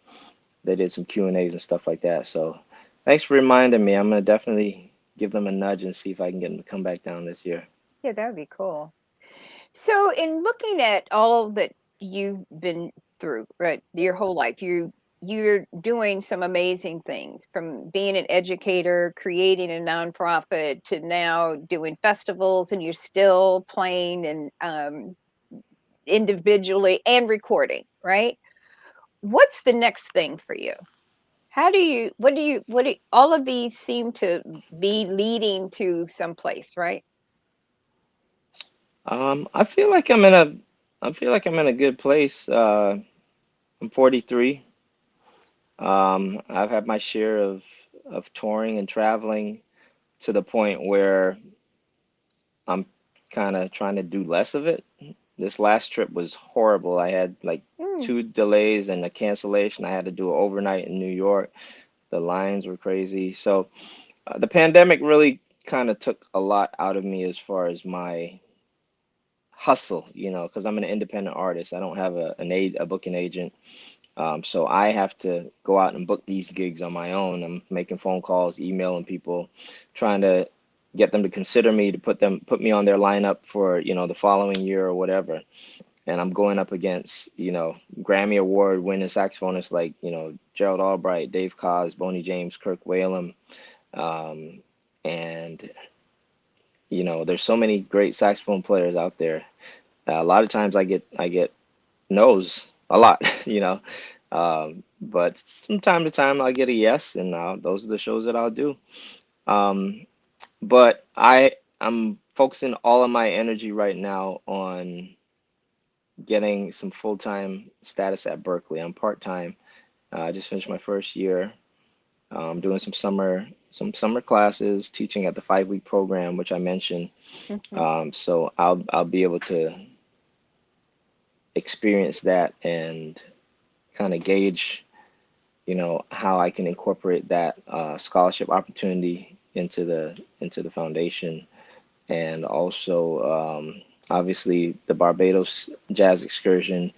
they did some Q and A's and stuff like that. So thanks for reminding me. I'm gonna definitely give them a nudge and see if I can get them to come back down this year. Yeah, that would be cool. So, in looking at all that you've been through, right, your whole life, you're doing some amazing things from being an educator, creating a nonprofit to now doing festivals, and you're still playing and individually and recording, right? What's the next thing for you? How do you, all of these seem to be leading to someplace, right? I feel like I'm in a good place. I'm 43. I've had my share of touring and traveling to the point where I'm kind of trying to do less of it. This last trip was horrible. I had like Mm, 2 delays and a cancellation. I had to do it overnight in New York. The lines were crazy. So the pandemic really kind of took a lot out of me as far as my hustle, because I'm an independent artist. I don't have a booking agent. So I have to go out and book these gigs on my own. I'm making phone calls, emailing people, trying to get them to consider me to put me on their lineup for, the following year or whatever. And I'm going up against, Grammy Award winning saxophonists like, Gerald Albright, Dave Koz, Boney James, Kirk Whalum. Um, and, there's so many great saxophone players out there. A lot of times I get no's a lot, but from time to time I'll get a yes, and those are the shows that I'll do. Um, but I'm focusing all of my energy right now on getting some full-time status at Berkeley. I'm part-time. I just finished my first year. Doing some summer classes, teaching at the 5-week program, which I mentioned. mhm, So I'll be able to experience that and kind of gauge, how I can incorporate that scholarship opportunity into the foundation, and also obviously the Barbados Jazz Excursion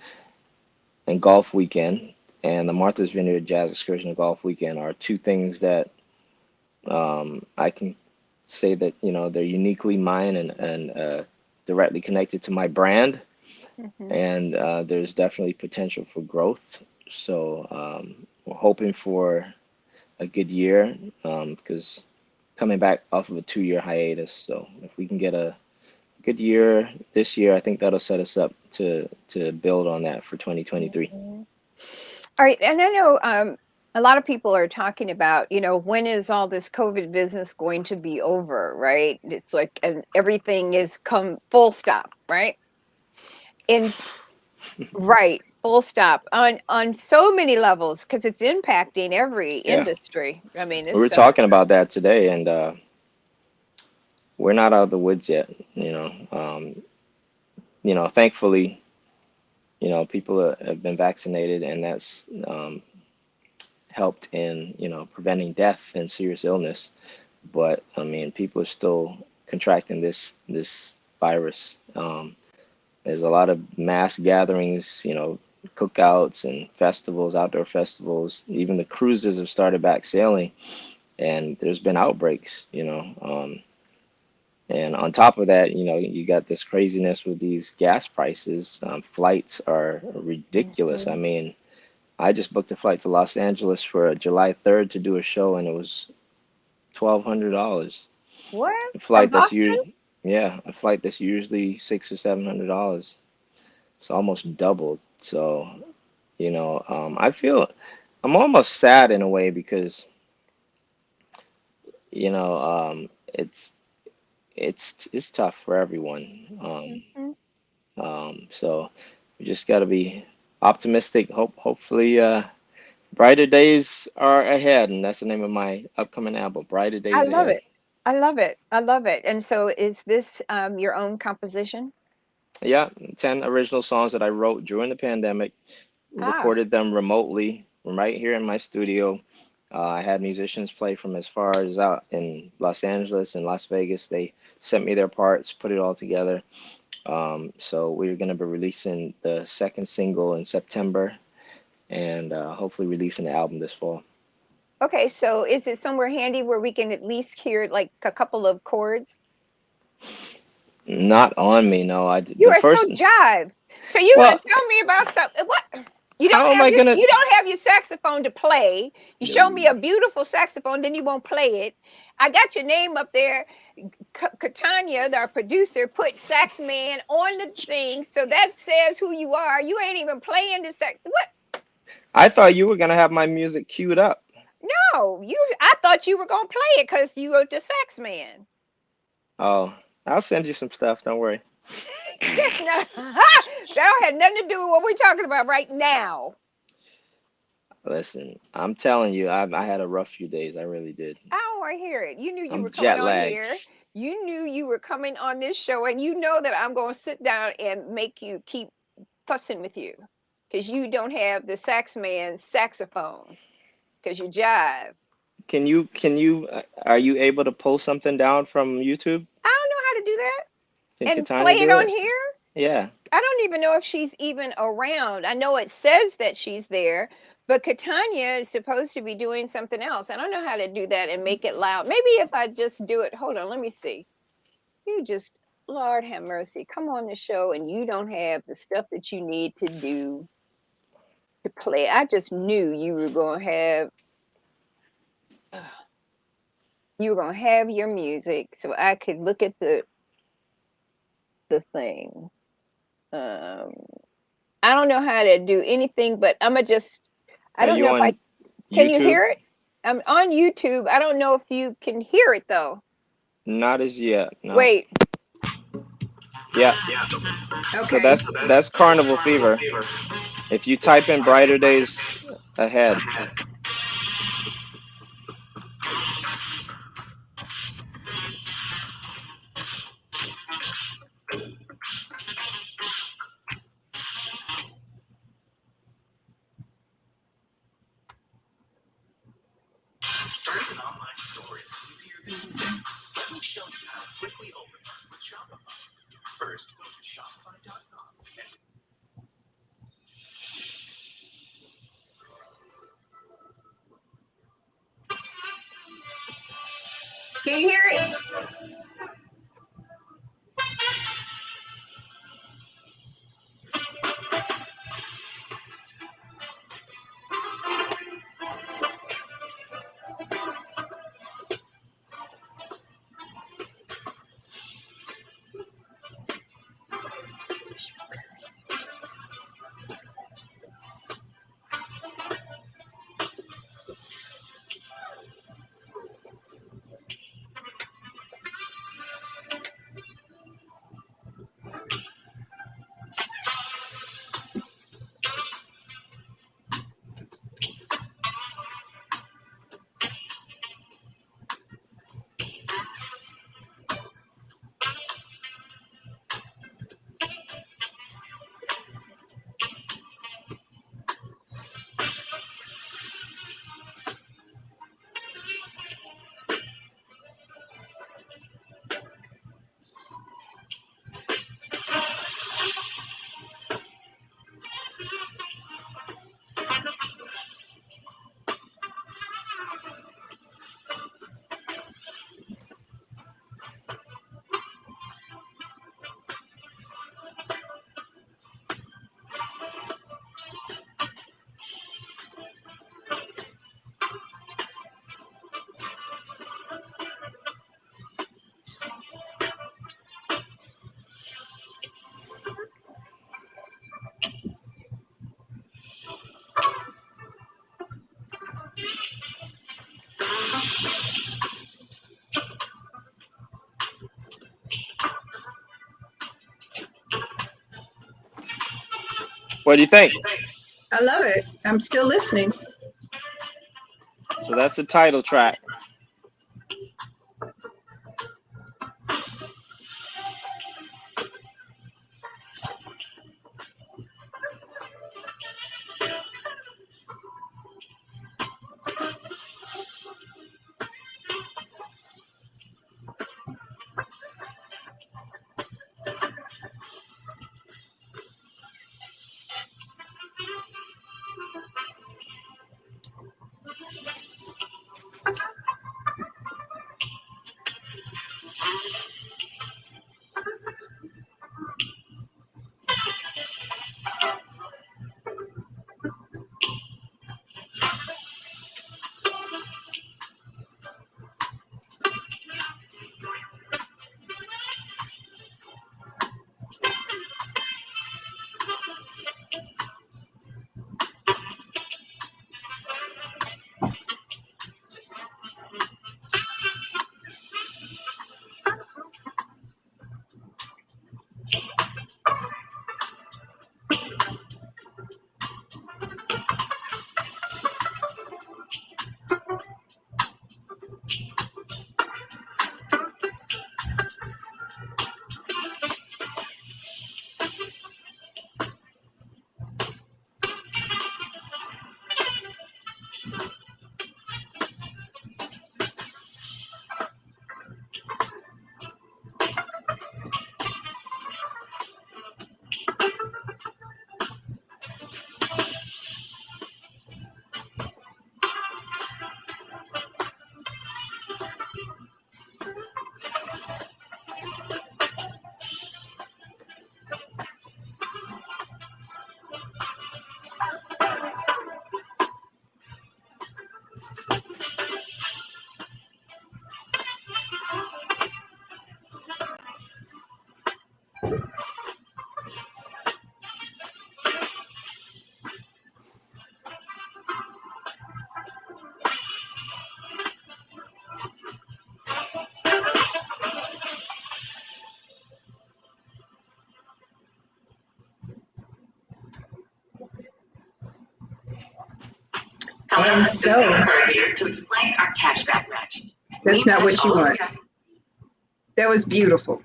and Golf Weekend, and the Martha's Vineyard Jazz Excursion and Golf Weekend are two things that I can say that they're uniquely mine and directly connected to my brand, mhm. and there's definitely potential for growth. So we're hoping for a good year because coming back off of a 2-year hiatus. So if we can get a good year this year, I think that'll set us up to build on that for 2023. Mhm. All right, and I know a lot of people are talking about, when is all this COVID business going to be over, right? It's like, and everything is come full stop, right? And right, full stop on so many levels because it's impacting every Yeah, industry. I mean, we this were stuff is. talking about that today, and we're not out of the woods yet. Thankfully, people have been vaccinated, and that's helped in preventing death and serious illness. But I mean, people are still contracting this virus. There's a lot of mass gatherings, cookouts and festivals, outdoor festivals. Even the cruises have started back sailing, and there's been outbreaks. And on top of that, you got this craziness with these gas prices. Flights are ridiculous. I Mhm. mean, I just booked a flight to Los Angeles for July 3rd to do a show, and it was $1,200. What? A From flight that's Boston? you, yeah, a flight that's usually $600 or $700. It's almost doubled. So, I feel I'm almost sad in a way because, it's tough for everyone. Mhm. So we just got to be optimistic. Hopefully, brighter days are ahead, and that's the name of my upcoming album, Brighter I Days love Ahead. it. I love it. I love it. And so is this your own composition? Yeah, 10 original songs that I wrote during the pandemic, Ah, recorded them remotely right here in my studio. I had musicians play from as far as out in Los Angeles and Las Vegas. They sent me their parts, put it all together. So we're going to be releasing the second single in September and hopefully releasing the album this fall. okay. So is it somewhere handy where we can at least hear like a couple of chords? Not on me, no. You The are so first, jive. So you well, gonna tell me about something? What? how am I gonna? You don't have your saxophone to play. You show No. me a beautiful saxophone, then you won't play it. I got your name up there. Katanya, our producer, put sax man on the thing, so that says who you are. You ain't even playing the sax. What? I thought you were gonna have my music queued up. No, you. I thought you were gonna play it because you were the sax man. Oh, I'll send you some stuff. Don't worry. That's not. That had nothing to do with what we're talking about right now. Listen, I'm telling you, I had a rough few days. I really did. I don't want to hear it. You knew you I'm were coming jet on lagged. here. You knew you were coming on this show, and you know that I'm going to sit down and make you keep fussing with you because you don't have the sax man's saxophone because you jive. Are you able to pull something down from YouTube? I don't know how to do that Can and play Katanya it do on it? here. Yeah. I don't even know if she's even around. I know it says that she's there, but Katanya is supposed to be doing something else. I don't know how to do that and make it loud. Maybe if I just do it, hold on, let me see. You just, Lord have mercy, come on the show and you don't have the stuff that you need to do to play. I just knew you were going to have, you were going to have your music so I could look at the thing. Um, I don't know how to do anything, but I'm gonna just, I Are don't you know if I, on can you YouTube? hear it? I'm on YouTube. I don't know if you can hear it though. Not as yet. No. Wait, Yeah. So okay. that's Carnival Fever. If you type in Brighter Days Ahead, Can you hear it? what do you think? I love it. I'm still listening. So that's the title track. And so, to explain our cashback match. that's not what you want. That was beautiful.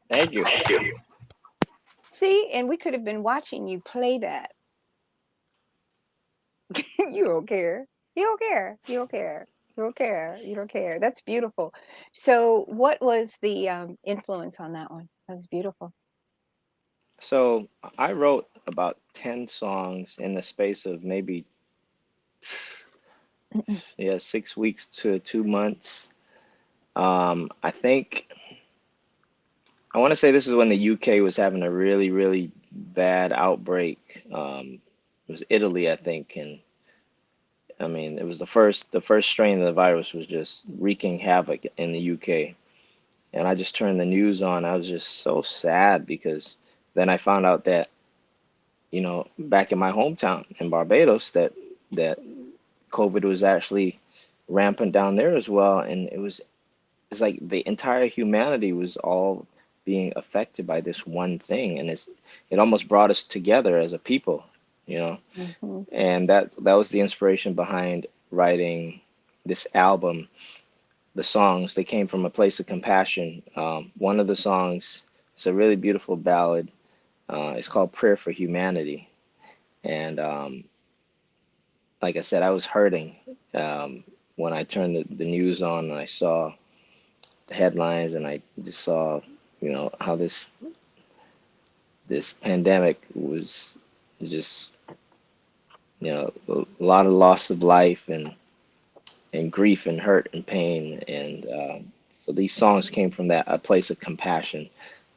Thank you. See, and we could have been watching you play that. You don't care. You don't care. You don't care. You don't care. You don't care. That's beautiful. So, what was the influence on that one? That's beautiful. So I wrote about 10 songs in the space of maybe 6 weeks to 2 months. I think I want to say this is when the UK was having a really, really bad outbreak. It was Italy, I think, and I mean it was the first strain of the virus was just wreaking havoc in the UK. And I just turned the news on. I was just so sad because then I found out that, back in my hometown in Barbados, that COVID was actually rampant down there as well, and it's like the entire humanity was all being affected by this one thing, and it almost brought us together as a people, you know. Hmm. And that was the inspiration behind writing this album. The songs, they came from a place of compassion. One of the songs is a really beautiful ballad. It's called Prayer for Humanity. And like I said, I was hurting when I turned the news on and I saw the headlines and I just saw, how this pandemic was just, a lot of loss of life and grief and hurt and pain. And so these songs came from a place of compassion.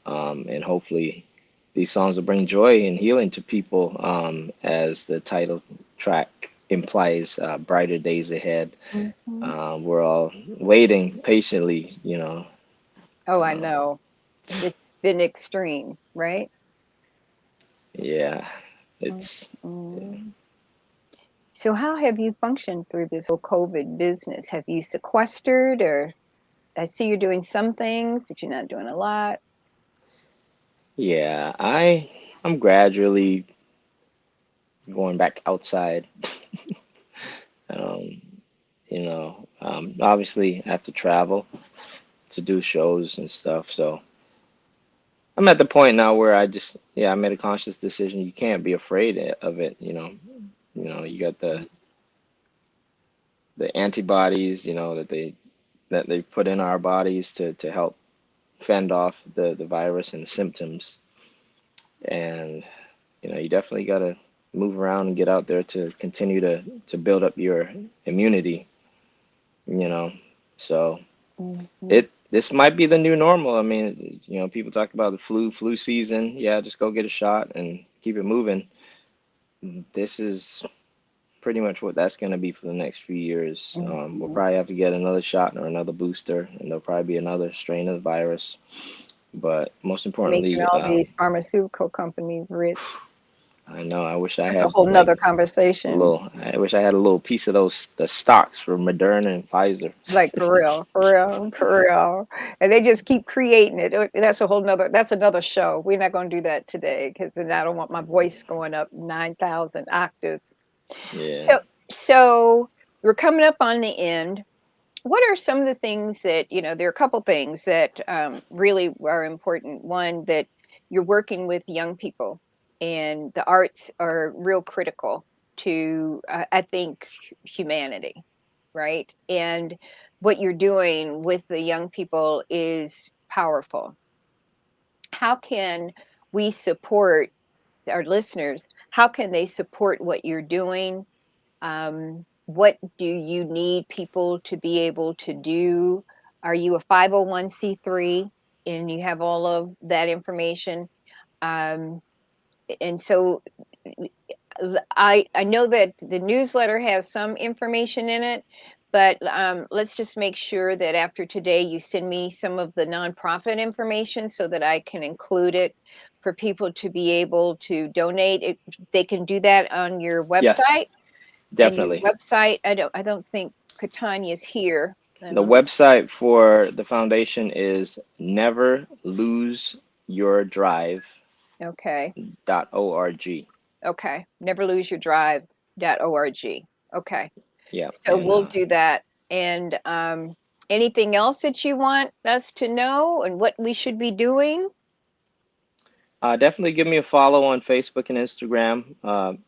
And hopefully these songs will bring joy and healing to people, as the title track implies, brighter days ahead. Hmm. We're all waiting patiently, Oh, I Um, know. It's been extreme, right? yeah, it's Mhm. So, how have you functioned through this whole COVID business? Have you sequestered, or I see you're doing some things, but you're not doing a lot? yeah. I'm gradually going back outside. um, obviously I have to travel to do shows and stuff. So I'm at the point now where I made a conscious decision. You can't be afraid of it. You got the antibodies, that they put in our bodies to help fend off the virus and the symptoms. And you definitely got to move around and get out there to continue to build up your immunity. You know, so Mhm. this might be the new normal. I mean, people talk about the flu season. Yeah, just go get a shot and keep it moving. This is pretty much what that's going to be for the next few years. We'll Mhm. probably have to get another shot or another booster, and there'll probably be another strain of the virus. But most Making importantly, all these pharmaceutical companies rich. I know I wish I That's a had whole nother conversation. I wish I had a little piece of the stocks for Moderna and Pfizer. Like for real, for real, for real. And they just keep creating it. That's another show. We're not gonna do that today because then I don't want my voice going up 9,000 octaves. Yeah, So so we're coming up on the end. What are some of the things that, there are a couple things that really are important. One, that you're working with young people, and the arts are real critical to, I think, humanity, right? And what you're doing with the young people is powerful. How can we support our listeners? How can they support what you're doing? What do you need people to be able to do? Are you a 501(c)(3) and you have all of that information? Um, and so I know that the newsletter has some information in it, but let's just make sure that after today you send me some of the nonprofit information so that I can include it for people to be able to donate. They can do that on your yes, website, and your definitely. website, I don't think Katanya's here. The And website for the foundation is okay, neverloseyourdrive.org. okay. Neverloseyourdrive.org. Okay. Yeah, So and we'll do that. And anything else that you want us to know and what we should be doing? definitely give me a follow on Facebook and Instagram, Mhm.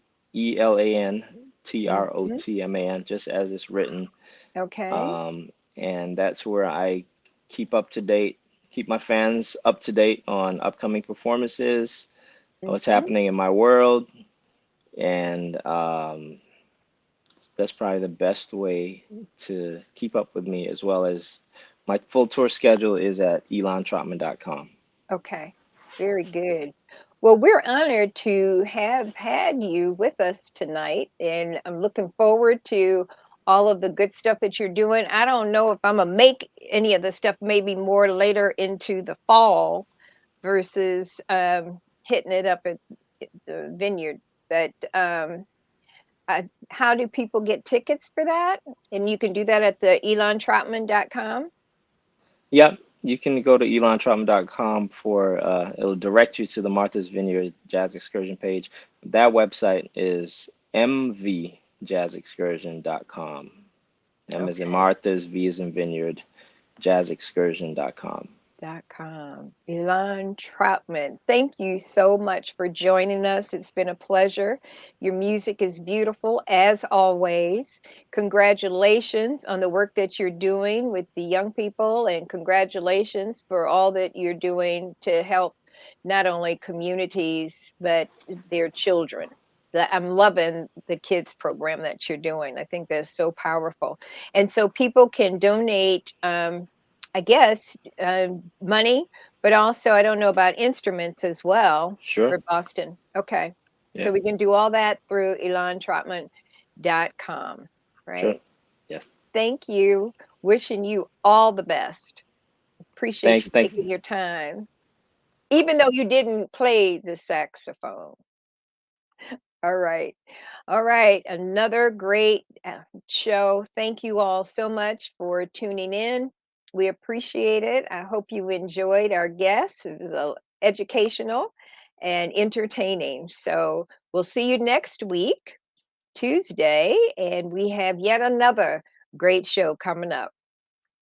ELANTROTMAN, just as it's written. Okay. And that's where I keep up to date, keep my fans up to date on upcoming performances, what's Mhm. happening in my world, and that's probably the best way to keep up with me, as well as my full tour schedule is at elontrotman.com. Okay. Very good. Well, we're honored to have had you with us tonight, and I'm looking forward to all of the good stuff that you're doing. I don't know if I'm gonna make any of the stuff maybe more later into the fall versus hitting it up at the vineyard. But how do people get tickets for that? And you can do that at the elontrotman.com. Yep, you can go to elontrotman.com it'll direct you to the Martha's Vineyard Jazz Excursion page. That website is mvjazzexcursion.com. M is in Okay. Martha's, V is in Vineyard, jazzexcursion.com. .com. Elon Troutman, thank you so much for joining us. It's been a pleasure. Your music is beautiful as always. Congratulations on the work that you're doing with the young people, and congratulations for all that you're doing to help not only communities but their children. I'm loving the kids program that you're doing. I think that's so powerful. And so people can donate, I guess, money, but also I don't know about instruments as well Sure. for Boston. Okay. Yeah, So we can do all that through elontrotman.com, sure. right? Yes. Thank you. Wishing you all the best. Appreciate Thanks. you Thanks. taking your time, even though you didn't play the saxophone. All right. All right. Another great show. Thank you all so much for tuning in. We appreciate it. I hope you enjoyed our guests. It was educational. and entertaining. So we'll see you next week, Tuesday, and we have yet another great show coming up.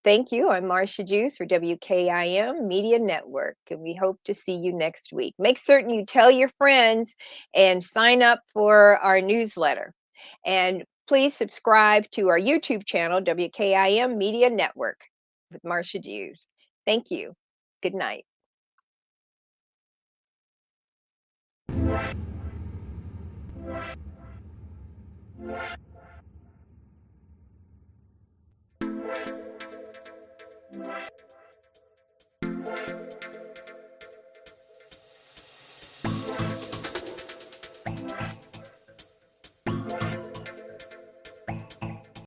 Thank you. I'm Marsha Juice for WKIM Media Network, and we hope to see you next week. Make certain you tell your friends and sign up for our newsletter. And please subscribe to our YouTube channel, WKIM Media Network with Marsha Juice. Thank you. Good night.